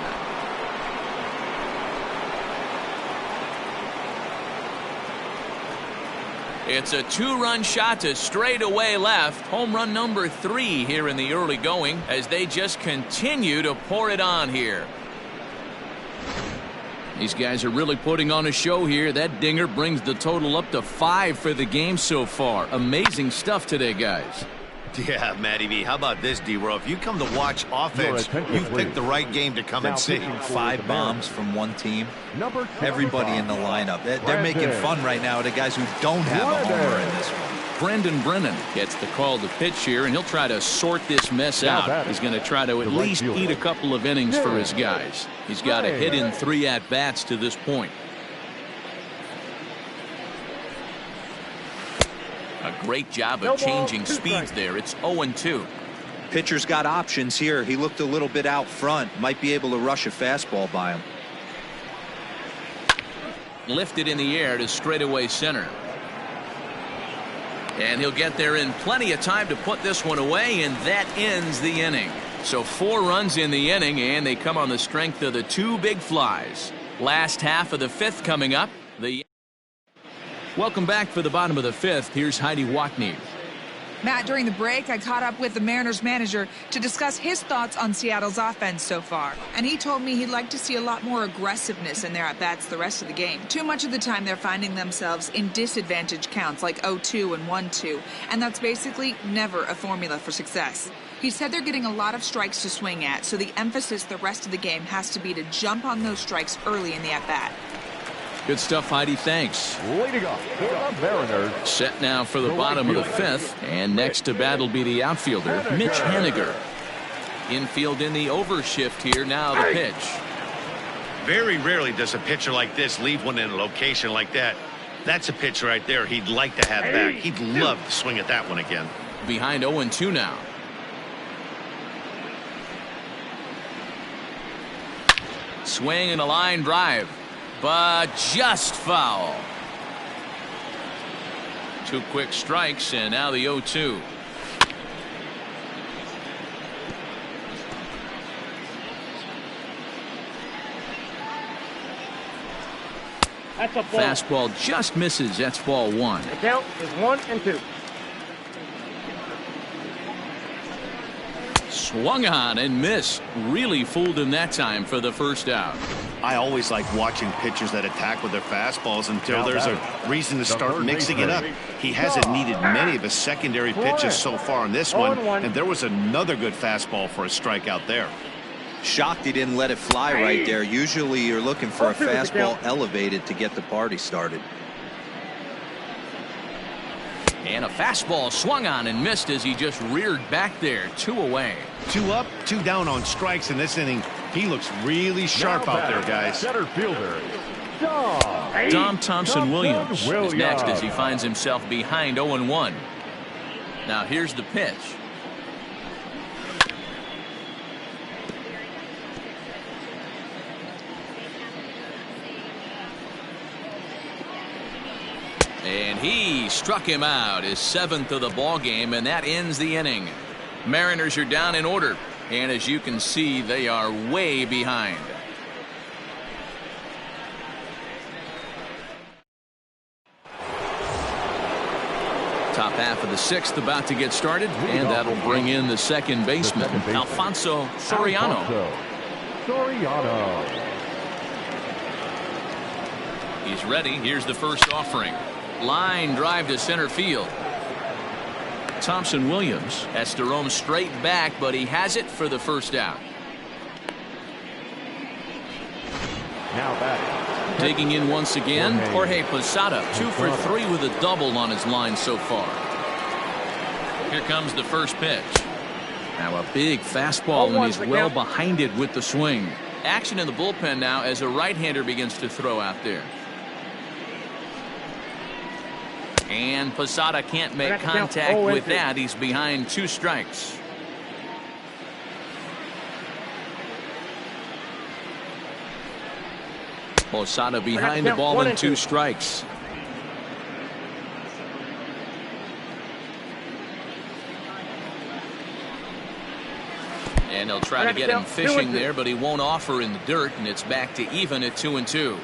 It's a 2-run shot to straightaway left. Home run number 3 here in the early going as they just continue to pour it on here. These guys are really putting on a show here. That dinger brings the total up to 5 for the game so far. Amazing stuff today, guys. Yeah, Matty V. How about this, D-Row? If you come to watch offense, you've picked the right game to come and see. 5 bombs from one team. Everybody in the lineup. They're making fun right now of the guys who don't have a homer in this one. Brendan Brennan gets the call to pitch here, and he'll try to sort this mess out. He's going to try to at least eat a couple of innings for his guys. He's got a hit in 3 at-bats to this point. A great job of changing speeds there. It's 0-2. Pitcher's got options here. He looked a little bit out front. Might be able to rush a fastball by him. Lifted in the air to straightaway center. And he'll get there in plenty of time to put this one away, and that ends the inning. So 4 runs in the inning, and they come on the strength of the 2 big flies. Last half of the 5th coming up. Welcome back for the bottom of the 5th. Here's Heidi Watney. Matt, during the break, I caught up with the Mariners manager to discuss his thoughts on Seattle's offense so far. And he told me he'd like to see a lot more aggressiveness in their at-bats the rest of the game. Too much of the time, they're finding themselves in disadvantage counts like 0-2 and 1-2. And that's basically never a formula for success. He said they're getting a lot of strikes to swing at, so the emphasis the rest of the game has to be to jump on those strikes early in the at-bat. Good stuff, Heidi. Thanks. Leading off for the Mariners. Set now for the bottom of the 5th. And next to bat will be the outfielder, Mitch Haniger. Infield in the overshift here. Now the pitch. Very rarely does a pitcher like this leave one in a location like that. That's a pitch right there he'd like to have back. He'd love to swing at that one again. Behind 0-2 now. Swing and a line drive. But just foul. 2 quick strikes, and now the 0-2. That's a ball. Fastball just misses. That's ball 1. The count is 1-2. Swung on and missed. Really fooled him that time for the first out. I always like watching pitchers that attack with their fastballs until there's a reason to start mixing it up. He hasn't needed many of his secondary pitches so far in this one, and there was another good fastball for a strikeout there. Shocked he didn't let it fly right there. Usually you're looking for a fastball elevated to get the party started. And a fastball swung on and missed as he just reared back there. 2 away. 2 up, 2 down on strikes in this inning. He looks really sharp out there, guys. Center fielder, Dom Thompson-Williams is next as he finds himself behind 0-1. Now here's the pitch. And he struck him out, his 7th of the ball game, and that ends the inning. Mariners are down in order, and as you can see, they are way behind. Top half of the 6th about to get started, and that'll bring in the second baseman, Alfonso Soriano. He's ready. Here's the first offering. Line drive to center field. Thompson-Williams has to roam straight back, but he has it for the first out. Now back. Digging in once again, Jorge Posada, 2 for 3 with a double on his line so far. Here comes the first pitch. Now a big fastball, and he's well behind it with the swing. Action in the bullpen now as a right-hander begins to throw out there. And Posada can't make contact with that. He's behind 2 strikes. Posada behind the ball and 2 strikes. And they'll try to get him fishing there, but he won't offer in the dirt, and it's back to even at 2-2.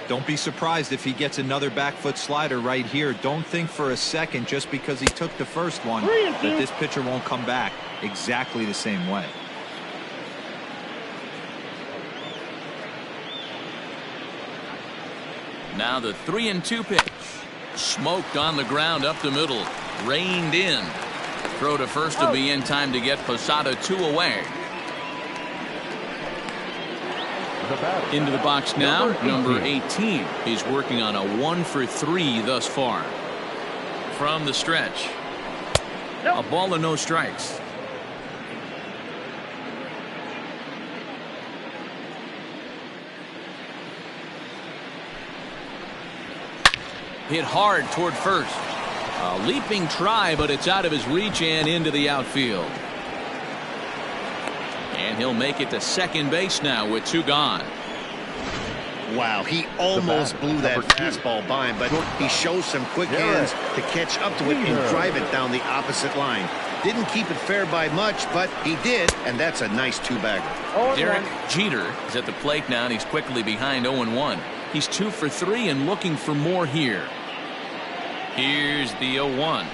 Don't be surprised if he gets another back foot slider right here. Don't think for a second just because he took the first one that this pitcher won't come back exactly the same way. Now the 3-2 pitch. Smoked on the ground up the middle. Reined in. Throw to first will be in time to get Posada 2 away. Into the box now, number 18. He's working on a 1-for-3 thus far. From the stretch. A ball and no strikes. Hit hard toward first. A leaping try, but it's out of his reach and into the outfield. And he'll make it to second base now with 2 gone. Wow, he almost blew that fastball by him, but he shows some quick hands to catch up to it and drive it down the opposite line. Didn't keep it fair by much, but he did, and that's a nice 2-bagger. Derek Jeter is at the plate now, and he's quickly behind 0-1. He's 2 for 3 and looking for more here. Here's the 0-1.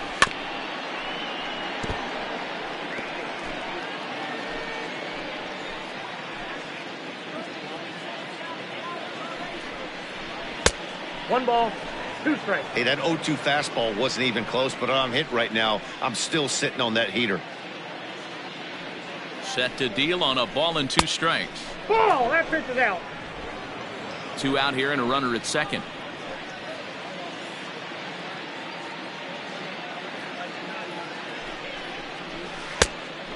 One ball, 2 strikes. Hey, that 0-2 fastball wasn't even close, but I'm hit right now. I'm still sitting on that heater. Set to deal on a ball and 2 strikes. Ball, that pitch is out. 2 out here and a runner at second.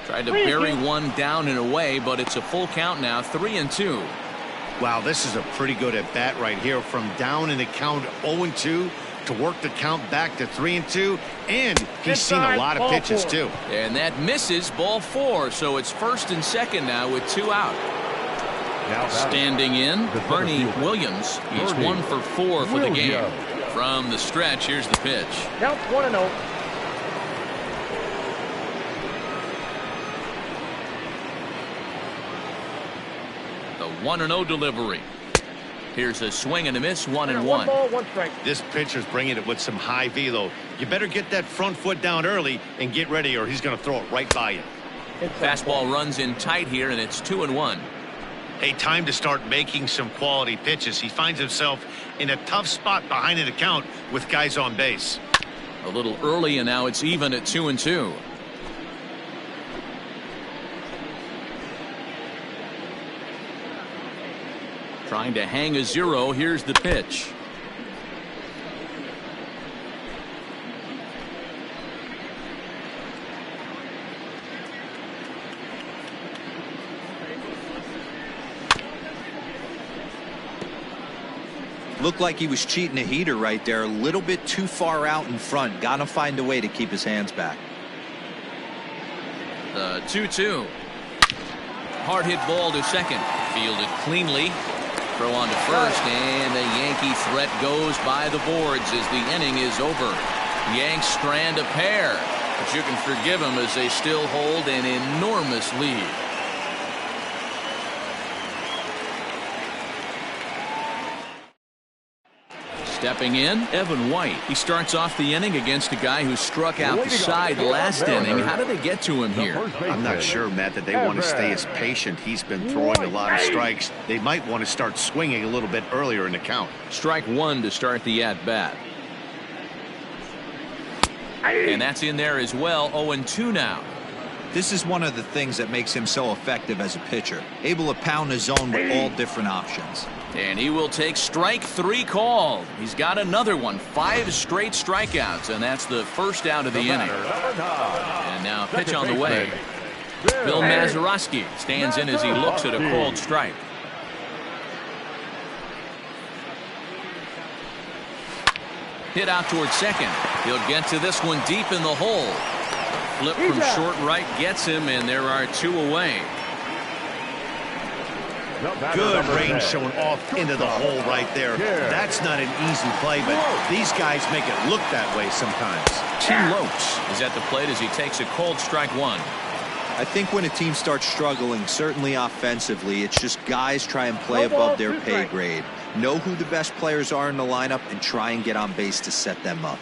Tried to bury one down and away, but it's a full count now, 3-2. Wow, this is a pretty good at bat right here. From down in the count 0-2 to work the count back to 3-2, and he's seen a lot of pitches too. And that misses, ball 4, so it's first and second now with 2 out. Standing in, Bernie Williams. He's 1 for 4 for the game. From the stretch, here's the pitch. Count 1-0. The 1-0 delivery. Here's a swing and a miss, 1-1. 1 ball, 1 strike. This pitcher's bringing it with some high velo. You better get that front foot down early and get ready, or he's going to throw it right by you. Fastball runs in tight here, and it's 2-1. Hey, time to start making some quality pitches. He finds himself in a tough spot behind an account with guys on base. A little early, and now it's even at 2-2. Trying to hang a 0. Here's the pitch. Looked like he was cheating a heater right there. A little bit too far out in front. Got to find a way to keep his hands back. The 2-2. Hard hit ball to second. Fielded cleanly. Throw on to first, and the Yankee threat goes by the boards as the inning is over. Yanks strand a pair, but you can forgive them as they still hold an enormous lead. Stepping in, Evan White. He starts off the inning against a guy who struck out the side last inning. How did they get to him here? I'm not sure, Matt, that they want to stay as patient. He's been throwing a lot of strikes. They might want to start swinging a little bit earlier in the count. Strike 1 to start the at-bat. And that's in there as well. 0-2 now. This is one of the things that makes him so effective as a pitcher. Able to pound the zone with all different options. And he will take strike 3 called. He's got another one. 5 straight strikeouts, and that's the first out of the inning. And now pitch on the way. Bill Mazeroski stands in as he looks at a called strike. Hit out towards second. He'll get to this one deep in the hole. Flip from short right gets him, and there are 2 away. Good range showing off into the hole right there. That's not an easy play, but these guys make it look that way sometimes. Tim Lopes is at the plate as he takes a called strike 1. I think when a team starts struggling, certainly offensively, it's just guys try and play above their pay grade. Know who the best players are in the lineup and try and get on base to set them up.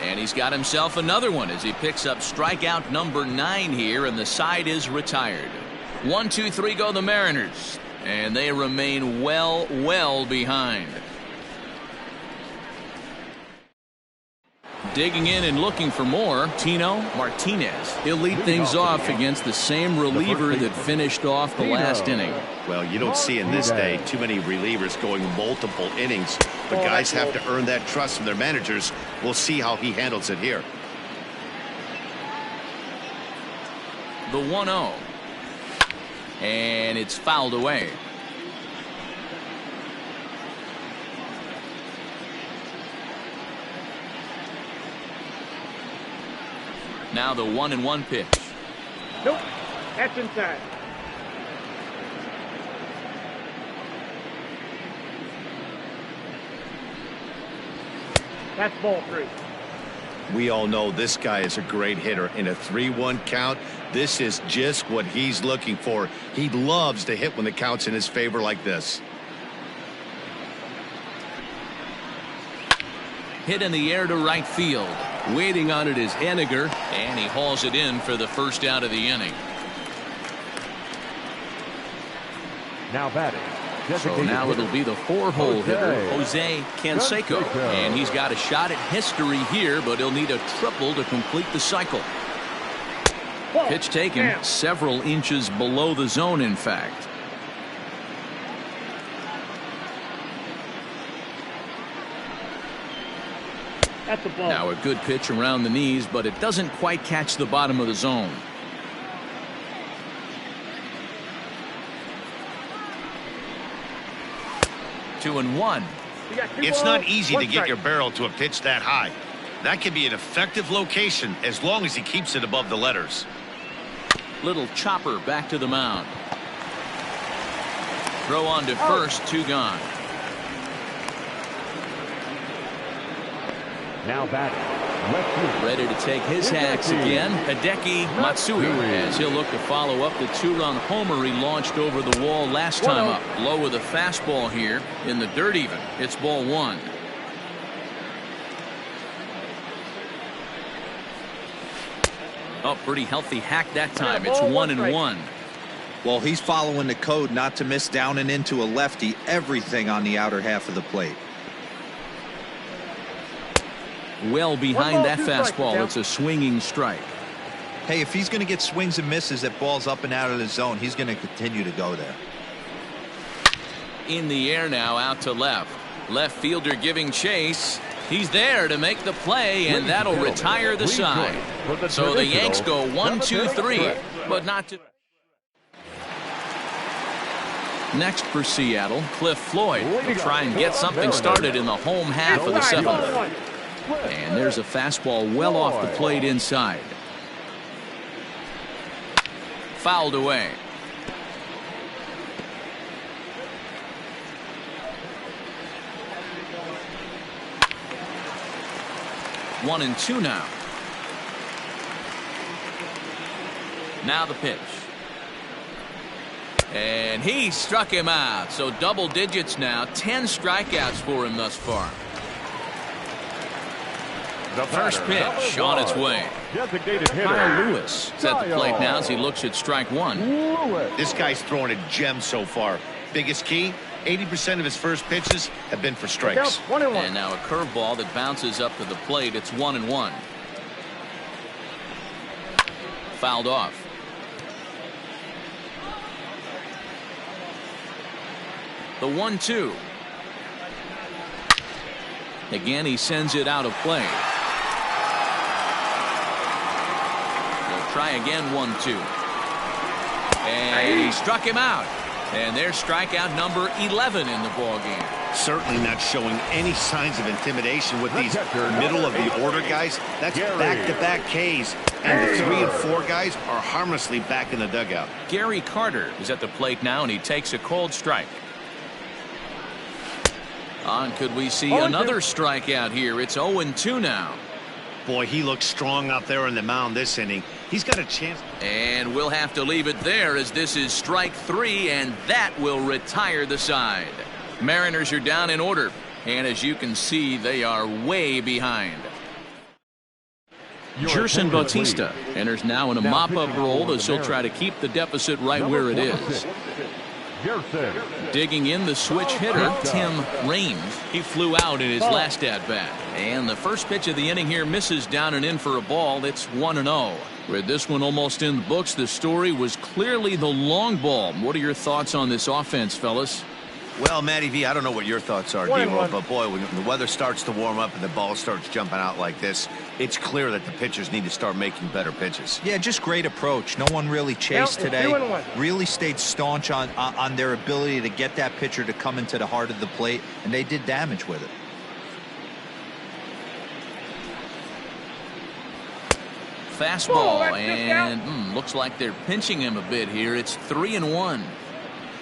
And he's got himself another one as he picks up strikeout number 9 here, and the side is retired. 1, 2, 3 go the Mariners, and they remain well behind. Digging in and looking for more, Tino Martinez. He'll lead things off against the same reliever that finished off the last inning. Well, you don't see in this day too many relievers going multiple innings, but guys have to earn that trust from their managers. We'll see how he handles it here. The 1-0. And it's fouled away. Now the 1-1 pitch. Nope. That's inside. That's ball 3. We all know this guy is a great hitter. In a 3-1 count, this is just what he's looking for. He loves to hit when the count's in his favor like this. Hit in the air to right field. Waiting on it is Henniger, and he hauls it in for the first out of the inning. Now batting. So now it'll be the 4-hole hitter, Jose Canseco. And he's got a shot at history here, but he'll need a triple to complete the cycle. Pitch taken several inches below the zone, in fact. That's a ball. Now a good pitch around the knees, but it doesn't quite catch the bottom of the zone. Two and one. It's not easy to get your barrel to a pitch that high. That can be an effective location as long as he keeps it above the letters. Little chopper back to the mound. Throw on to first, 2 gone. Now batting. Left field. Ready to take his hacks again, Hideki Matsui, as he'll look to follow up the 2-run homer he launched over the wall last time up. Low with a fastball here in the dirt even. It's ball 1. Oh, pretty healthy hack that time. It's 1-1. Well, he's following the code not to miss down and into a lefty. Everything on the outer half of the plate. Well behind that fastball. It's a swinging strike. Hey, if he's going to get swings and misses at balls up and out of the zone, he's going to continue to go there. In the air now, out to left. Left fielder giving chase. He's there to make the play, and that'll retire the side. So the Yanks go 1-2-3, but not to. Next for Seattle, Cliff Floyd will try and get something started in the home half of the 7th. And there's a fastball well off the plate inside. Fouled away. One and 2 now. Now the pitch. And he struck him out. So double digits now. 10 strikeouts for him thus far. The first pitch on its way. Kyle Lewis is at the plate now as he looks at strike 1. This guy's throwing a gem so far. Biggest key, 80% of his first pitches have been for strikes. And now a curveball that bounces up to the plate. It's 1-1. Fouled off. The 1-2. Again, he sends it out of play. Try again, 1-2. And he struck him out. And there's strikeout number 11 in the ballgame. Certainly not showing any signs of intimidation with these middle of the order guys. That's back-to-back Ks. And the 3 and 4 guys are harmlessly back in the dugout. Gary Carter is at the plate now, and he takes a cold strike. Could we see another strikeout here? It's 0-2 now. Boy, he looks strong out there on the mound this inning. He's got a chance. And we'll have to leave it there as this is strike 3, and that will retire the side. Mariners are down in order, and as you can see, they are way behind. Gerson Bautista enters now in a mop-up role as he'll try to keep the deficit right where it is. Digging in, the switch hitter, Tim Raines. He flew out in his last at-bat. And the first pitch of the inning here misses down and in for a ball. It's 1-0. With this one almost in the books, the story was clearly the long ball. What are your thoughts on this offense, fellas? Well, Matty V, I don't know what your thoughts are, D-Roll, but boy, when the weather starts to warm up and the ball starts jumping out like this, it's clear that the pitchers need to start making better pitches. Yeah, just great approach. No one really chased today. Really stayed staunch on their ability to get that pitcher to come into the heart of the plate, and they did damage with it. Fastball, and looks like they're pinching him a bit here. It's 3-1.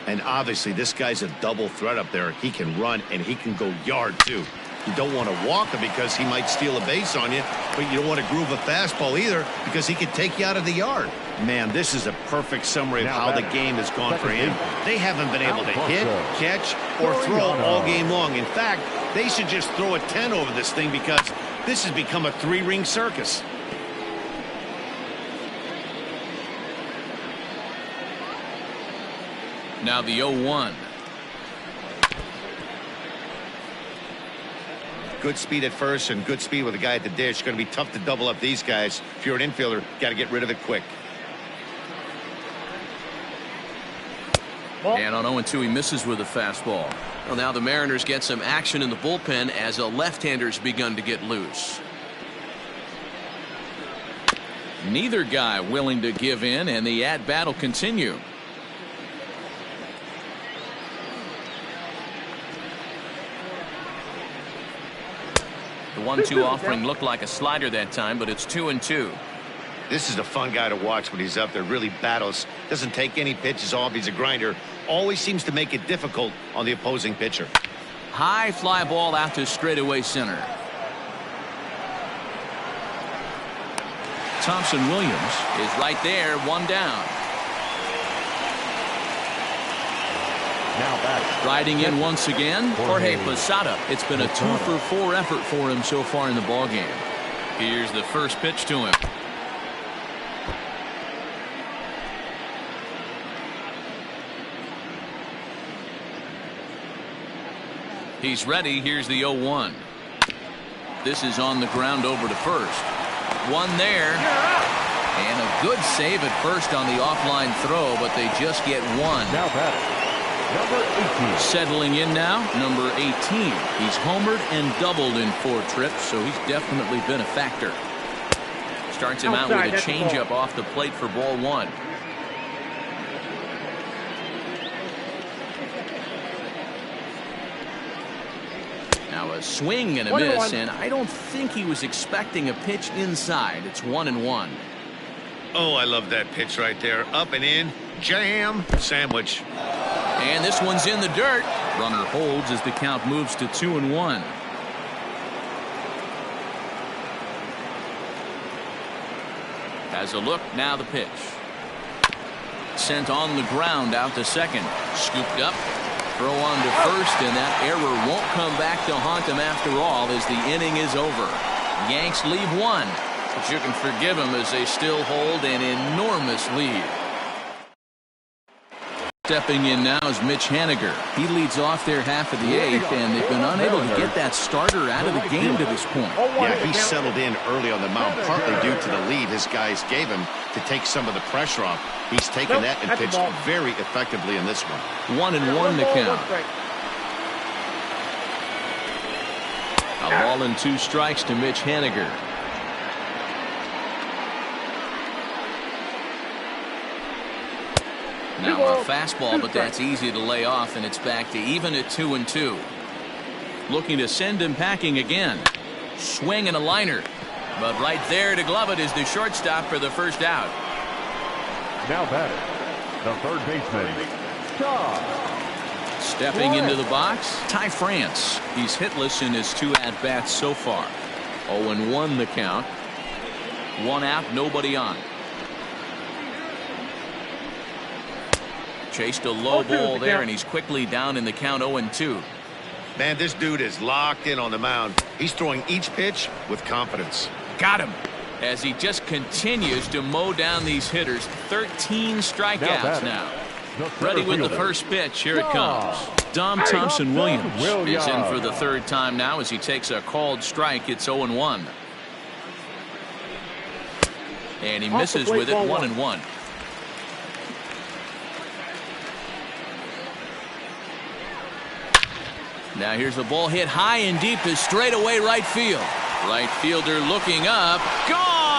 And obviously, this guy's a double threat up there. He can run, and he can go yard, too. You don't want to walk him because he might steal a base on you, but you don't want to groove a fastball either because he could take you out of the yard. Man, this is a perfect summary of how the game has gone for him. They haven't been able to hit, catch, or throw all game long. In fact, they should just throw a 10 over this thing because this has become a three-ring circus. Now the 0-1. Good speed at first and good speed with a guy at the dish. Going to be tough to double up these guys. If you're an infielder, got to get rid of it quick. And on 0-2, he misses with a fastball. Well, now the Mariners get some action in the bullpen as a left-hander's begun to get loose. Neither guy willing to give in, and the at-bat will continue. The 1-2 offering looked like a slider that time, but it's 2-2. This is a fun guy to watch when he's up there. Really battles. Doesn't take any pitches off. He's a grinder. Always seems to make it difficult on the opposing pitcher. High fly ball out to straightaway center. Thompson Williams is right there, one down. Now batting. Riding in once again, Jorge Posada. It's been a 2-for-4 effort for him so far in the ballgame. Here's the first pitch to him. He's ready. Here's the 0-1. This is on the ground over to first. One there. And a good save at first on the offline throw, but they just get one. Now batting. Number 18. Settling in now, number 18. He's homered and doubled in 4 trips, so he's definitely been a factor. Starts him out with a changeup off the plate for ball 1. Now a swing and a miss, and I don't think he was expecting a pitch inside. It's 1-1. Oh, I love that pitch right there. Up and in, jam, sandwich. And this one's in the dirt. Runner holds as the count moves to 2-1. Has a look, now the pitch. Sent on the ground out to second. Scooped up. Throw on to first, and that error won't come back to haunt them after all as the inning is over. Yanks leave one, but you can forgive them as they still hold an enormous lead. Stepping in now is Mitch Haniger. He leads off their half of the 8th, and they've been unable to get that starter out of the game to this point. Yeah, he settled in early on the mound, partly due to the lead his guys gave him to take some of the pressure off. He's taken that and pitched very effectively in this one. 1-1 to count. A ball and 2 strikes to Mitch Haniger. Now a fastball, but that's easy to lay off, and it's back to even at 2-2. Looking to send him packing again. Swing and a liner. But right there to glove it is the shortstop for the first out. Now batting, the third baseman, Stepping into the box, Ty France. He's hitless in his 2 at-bats so far. 0-1 the count. 1 out, nobody on. Chased a low ball there, and he's quickly down in the count 0-2. Man, this dude is locked in on the mound. He's throwing each pitch with confidence. Got him. As he just continues to mow down these hitters. 13 strikeouts now. Ready with the first pitch. Here it comes. Dom Thompson-Williams is in for the third time now as he takes a called strike. It's 0-1. And he misses with it, 1-1. Now here's the ball hit high and deep to straightaway right field. Right fielder looking up. Gone!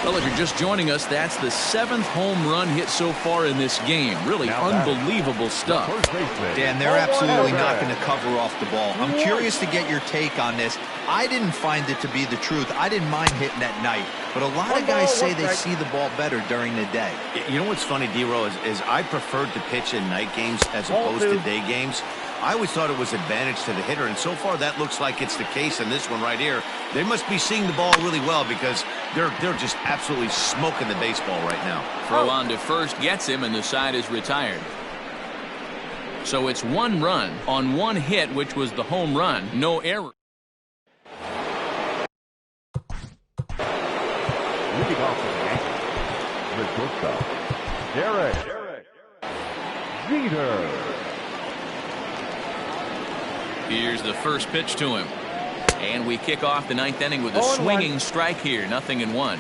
Well, if you're just joining us, that's the 7th home run hit so far in this game. Really unbelievable stuff. Dan, they're absolutely not going to cover off the ball. I'm curious to get your take on this. I didn't find it to be the truth. I didn't mind hitting at night. But a lot of guys say they see the ball better during the day. You know what's funny, D-Row, is I preferred to pitch in night games as opposed to day games. I always thought it was advantage to the hitter, and so far that looks like it's the case in this one right here. They must be seeing the ball really well because they're just absolutely smoking the baseball right now. Throw on to first gets him, and the side is retired. So it's 1 run on 1 hit, which was the home run. No error. Leading off for the Yankees, the shortstop, Derek Jeter. Here's the first pitch to him. And we kick off the 9th inning with a swinging strike here. 0-1.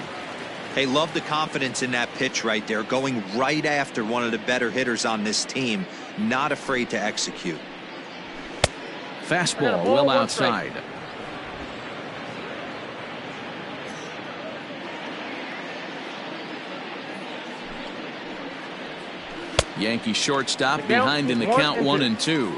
Hey, love the confidence in that pitch right there. Going right after one of the better hitters on this team. Not afraid to execute. Fastball well outside. Yankee shortstop behind in the count 1-2.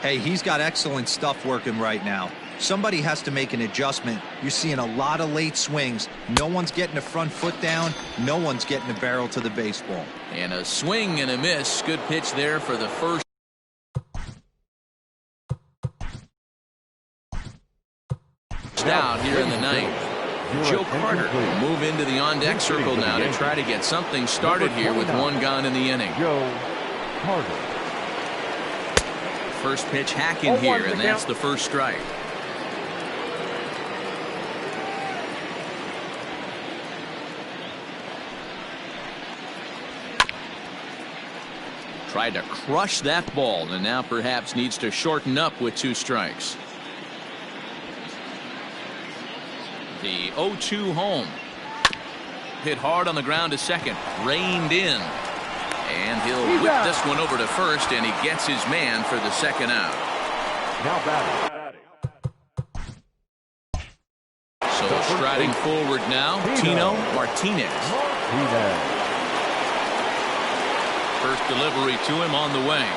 Hey, he's got excellent stuff working right now. Somebody has to make an adjustment. You're seeing a lot of late swings. No one's getting the front foot down. No one's getting the barrel to the baseball. And a swing and a miss. Good pitch there for the first. Out here in the 9th. Joe Carter will move into the on-deck circle now to try to get something started here with 1 gone in the inning. Joe Carter. First pitch hacking here, and that's the first strike. Tried to crush that ball, and now perhaps needs to shorten up with 2 strikes. The 0-2 home. Hit hard on the ground to second. Reined in. And he'll whip this one over to first, and he gets his man for the 2nd out. Now batting. So striding forward now, Tino Martinez. First delivery to him on the way.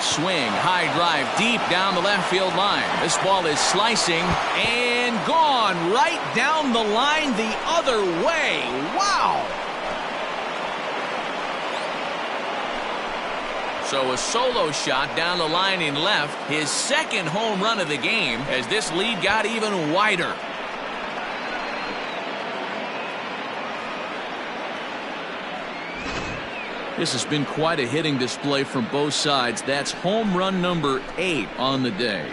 Swing, high drive, deep down the left field line. This ball is slicing and gone right down the line the other way. Wow! So a solo shot down the line in left, his 2nd home run of the game as this lead got even wider. This has been quite a hitting display from both sides. That's home run number 8 on the day.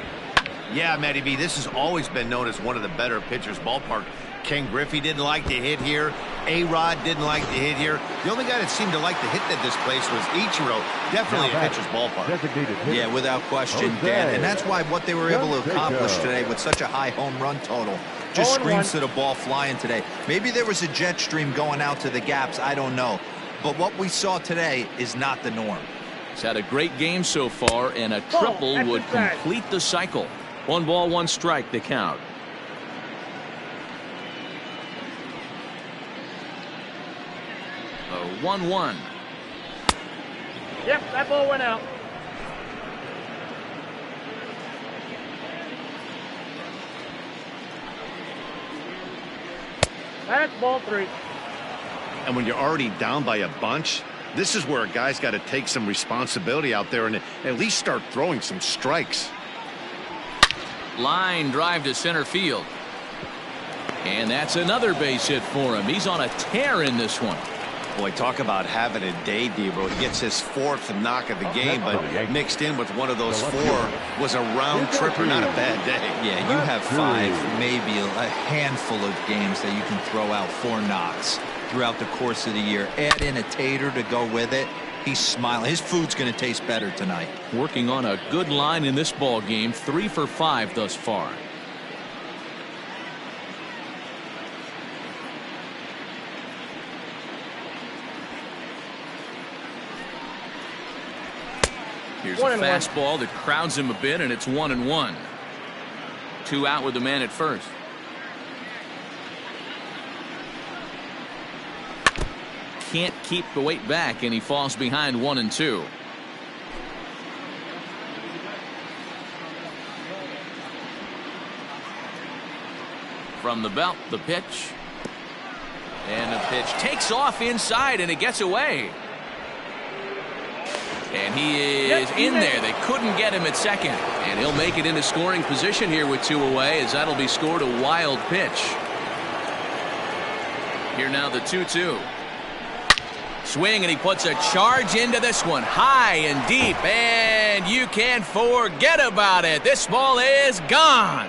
Yeah, Matty B, this has always been known as one of the better pitchers' ballpark. Ken Griffey didn't like to hit here. A-Rod didn't like to hit here. The only guy that seemed to like to hit at this place was Ichiro. Definitely a pitcher's ballpark. Yeah, without question, Dan. And that's why what they were able to accomplish today with such a high home run total just screams to the ball flying today. Maybe there was a jet stream going out to the gaps. I don't know. But what we saw today is not the norm. He's had a great game so far, and a triple would complete the cycle. 1 ball, 1 strike, the count. A 1-1. Yep, that ball went out. That's ball 3. And when you're already down by a bunch, this is where a guy's got to take some responsibility out there and at least start throwing some strikes. Line drive to center field. And that's another base hit for him. He's on a tear in this one. Boy, talk about having a day, Debro. He gets his 4th knock of the game, but mixed in with one of those 4 was a round tripper, not a bad day. Yeah, you have 5, maybe a handful of games that you can throw out 4 knocks. throughout the course of the year. Add in a tater to go with it. He's smiling. His food's going to taste better tonight. Working on a good line in this ball game. 3 for 5 thus far. Here's a fastball that crowds him a bit, and it's 1-1. 2 out with the man at first. Can't keep the weight back, and he falls behind 1-2. From the belt, the pitch. And the pitch takes off inside, and it gets away. And he is in there. They couldn't get him at second. And he'll make it into scoring position here with 2 away, as that'll be scored a wild pitch. Here now the 2-2. Swing, and he puts a charge into this one. High and deep, and you can't forget about it. This ball is gone.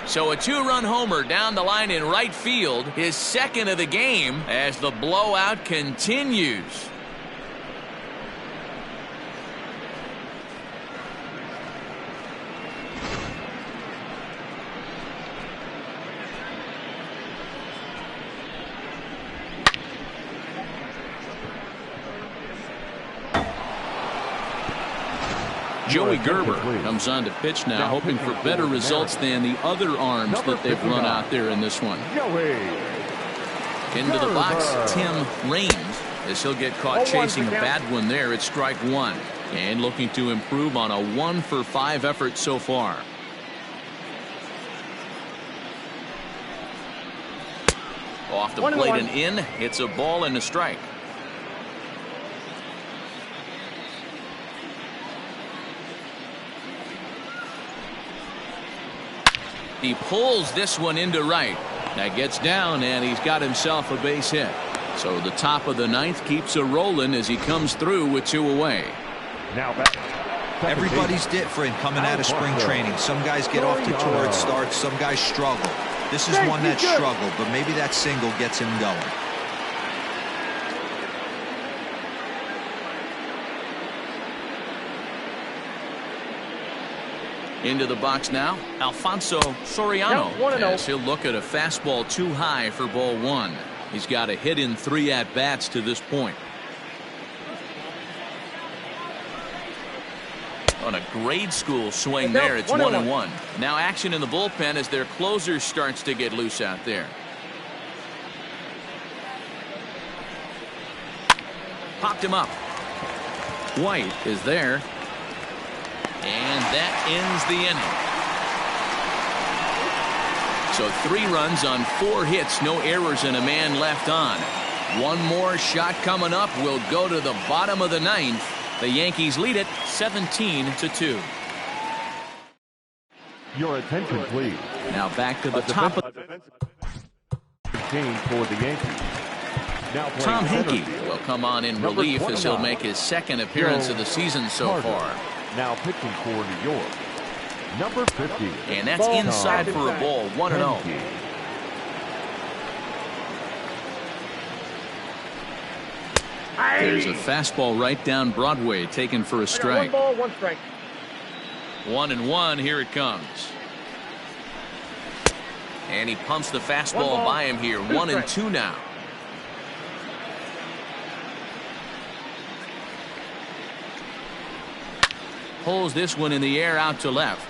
So a 2-run homer down the line in right field, his second of the game, as the blowout continues. Joey Gerber comes on to pitch now, hoping for better results than the other arms that they've run out there in this one. Into the box, Tim Raines, as he'll get caught chasing a bad one there at strike 1. And looking to improve on a 1 for 5 effort so far. Off the plate and in. It's a ball and a strike. He pulls this one into right. That gets down, and he's got himself a base hit. So the top of the 9th keeps a rolling as he comes through with 2 away. Now back. Everybody's different coming out of spring training. Some guys get off to torrid starts. Some guys struggle. This is one that struggled, but maybe that single gets him going. Into the box now, Alfonso Soriano, as he'll look at a fastball too high for ball 1. He's got a hit in 3 at-bats to this point. On a grade school swing there, it's 1-1. Now action in the bullpen as their closer starts to get loose out there. Popped him up. White is there. And that ends the inning. So 3 runs on 4 hits, no errors, and a man left on. One more shot coming up will go to the bottom of the 9th. The Yankees lead it 17-2. Your attention, please. Now back to the top of the game for the Yankees. Now Tom Henke will come on in relief as he'll make his 2nd appearance of the season so far. Now pitching for New York, number 50. And that's inside for a ball, 1-0. There's a fastball right down Broadway, taken for a strike. 1 ball, 1 strike. 1-1, here it comes. And he pumps the fastball by him here, 1-2 now. Pulls this one in the air out to left.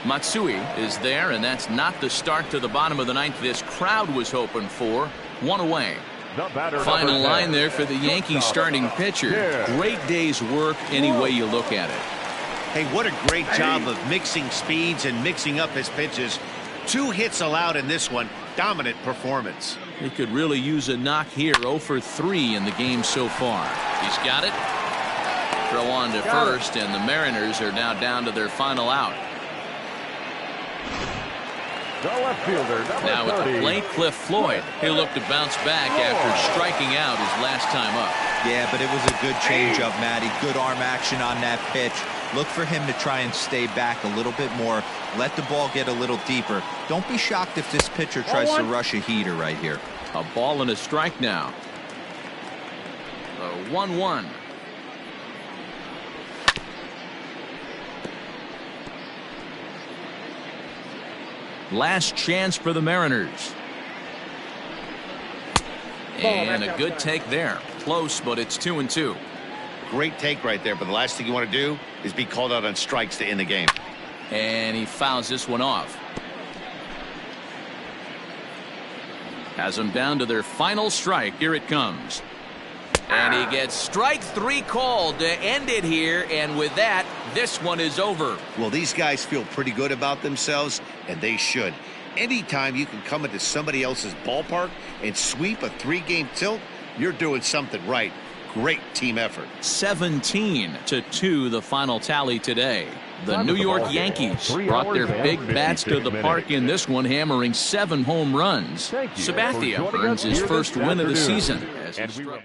Matsui is there, and that's not the start to the bottom of the 9th this crowd was hoping for. 1 away. Final line there for the Yankees starting pitcher. Great day's work any way you look at it. Hey, what a great job of mixing speeds and mixing up his pitches. 2 hits allowed in this one. Dominant performance. He could really use a knock here. 0 for 3 in the game so far. He's got it. Throw on to first, and the Mariners are now down to their final out. The left fielder, now at the plate, Cliff Floyd. He'll look to bounce back after striking out his last time up. Yeah, but it was a good changeup, Matty. Good arm action on that pitch. Look for him to try and stay back a little bit more. Let the ball get a little deeper. Don't be shocked if this pitcher tries to rush a heater right here. A ball and a strike now. The 1-1. Last chance for the Mariners. And a good take there. Close, but it's 2-2. Great take right there, but the last thing you want to do is be called out on strikes to end the game. And he fouls this one off. Has them down to their final strike. Here it comes. And he gets strike 3 called to end it here. And with that, this one is over. Well, these guys feel pretty good about themselves, and they should. Anytime you can come into somebody else's ballpark and sweep a 3-game tilt, you're doing something right. Great team effort. 17-2 the final tally today. The New York Yankees brought their big bats to the park in this one, hammering 7 home runs. Sabathia earns his first win of the season as he struggled.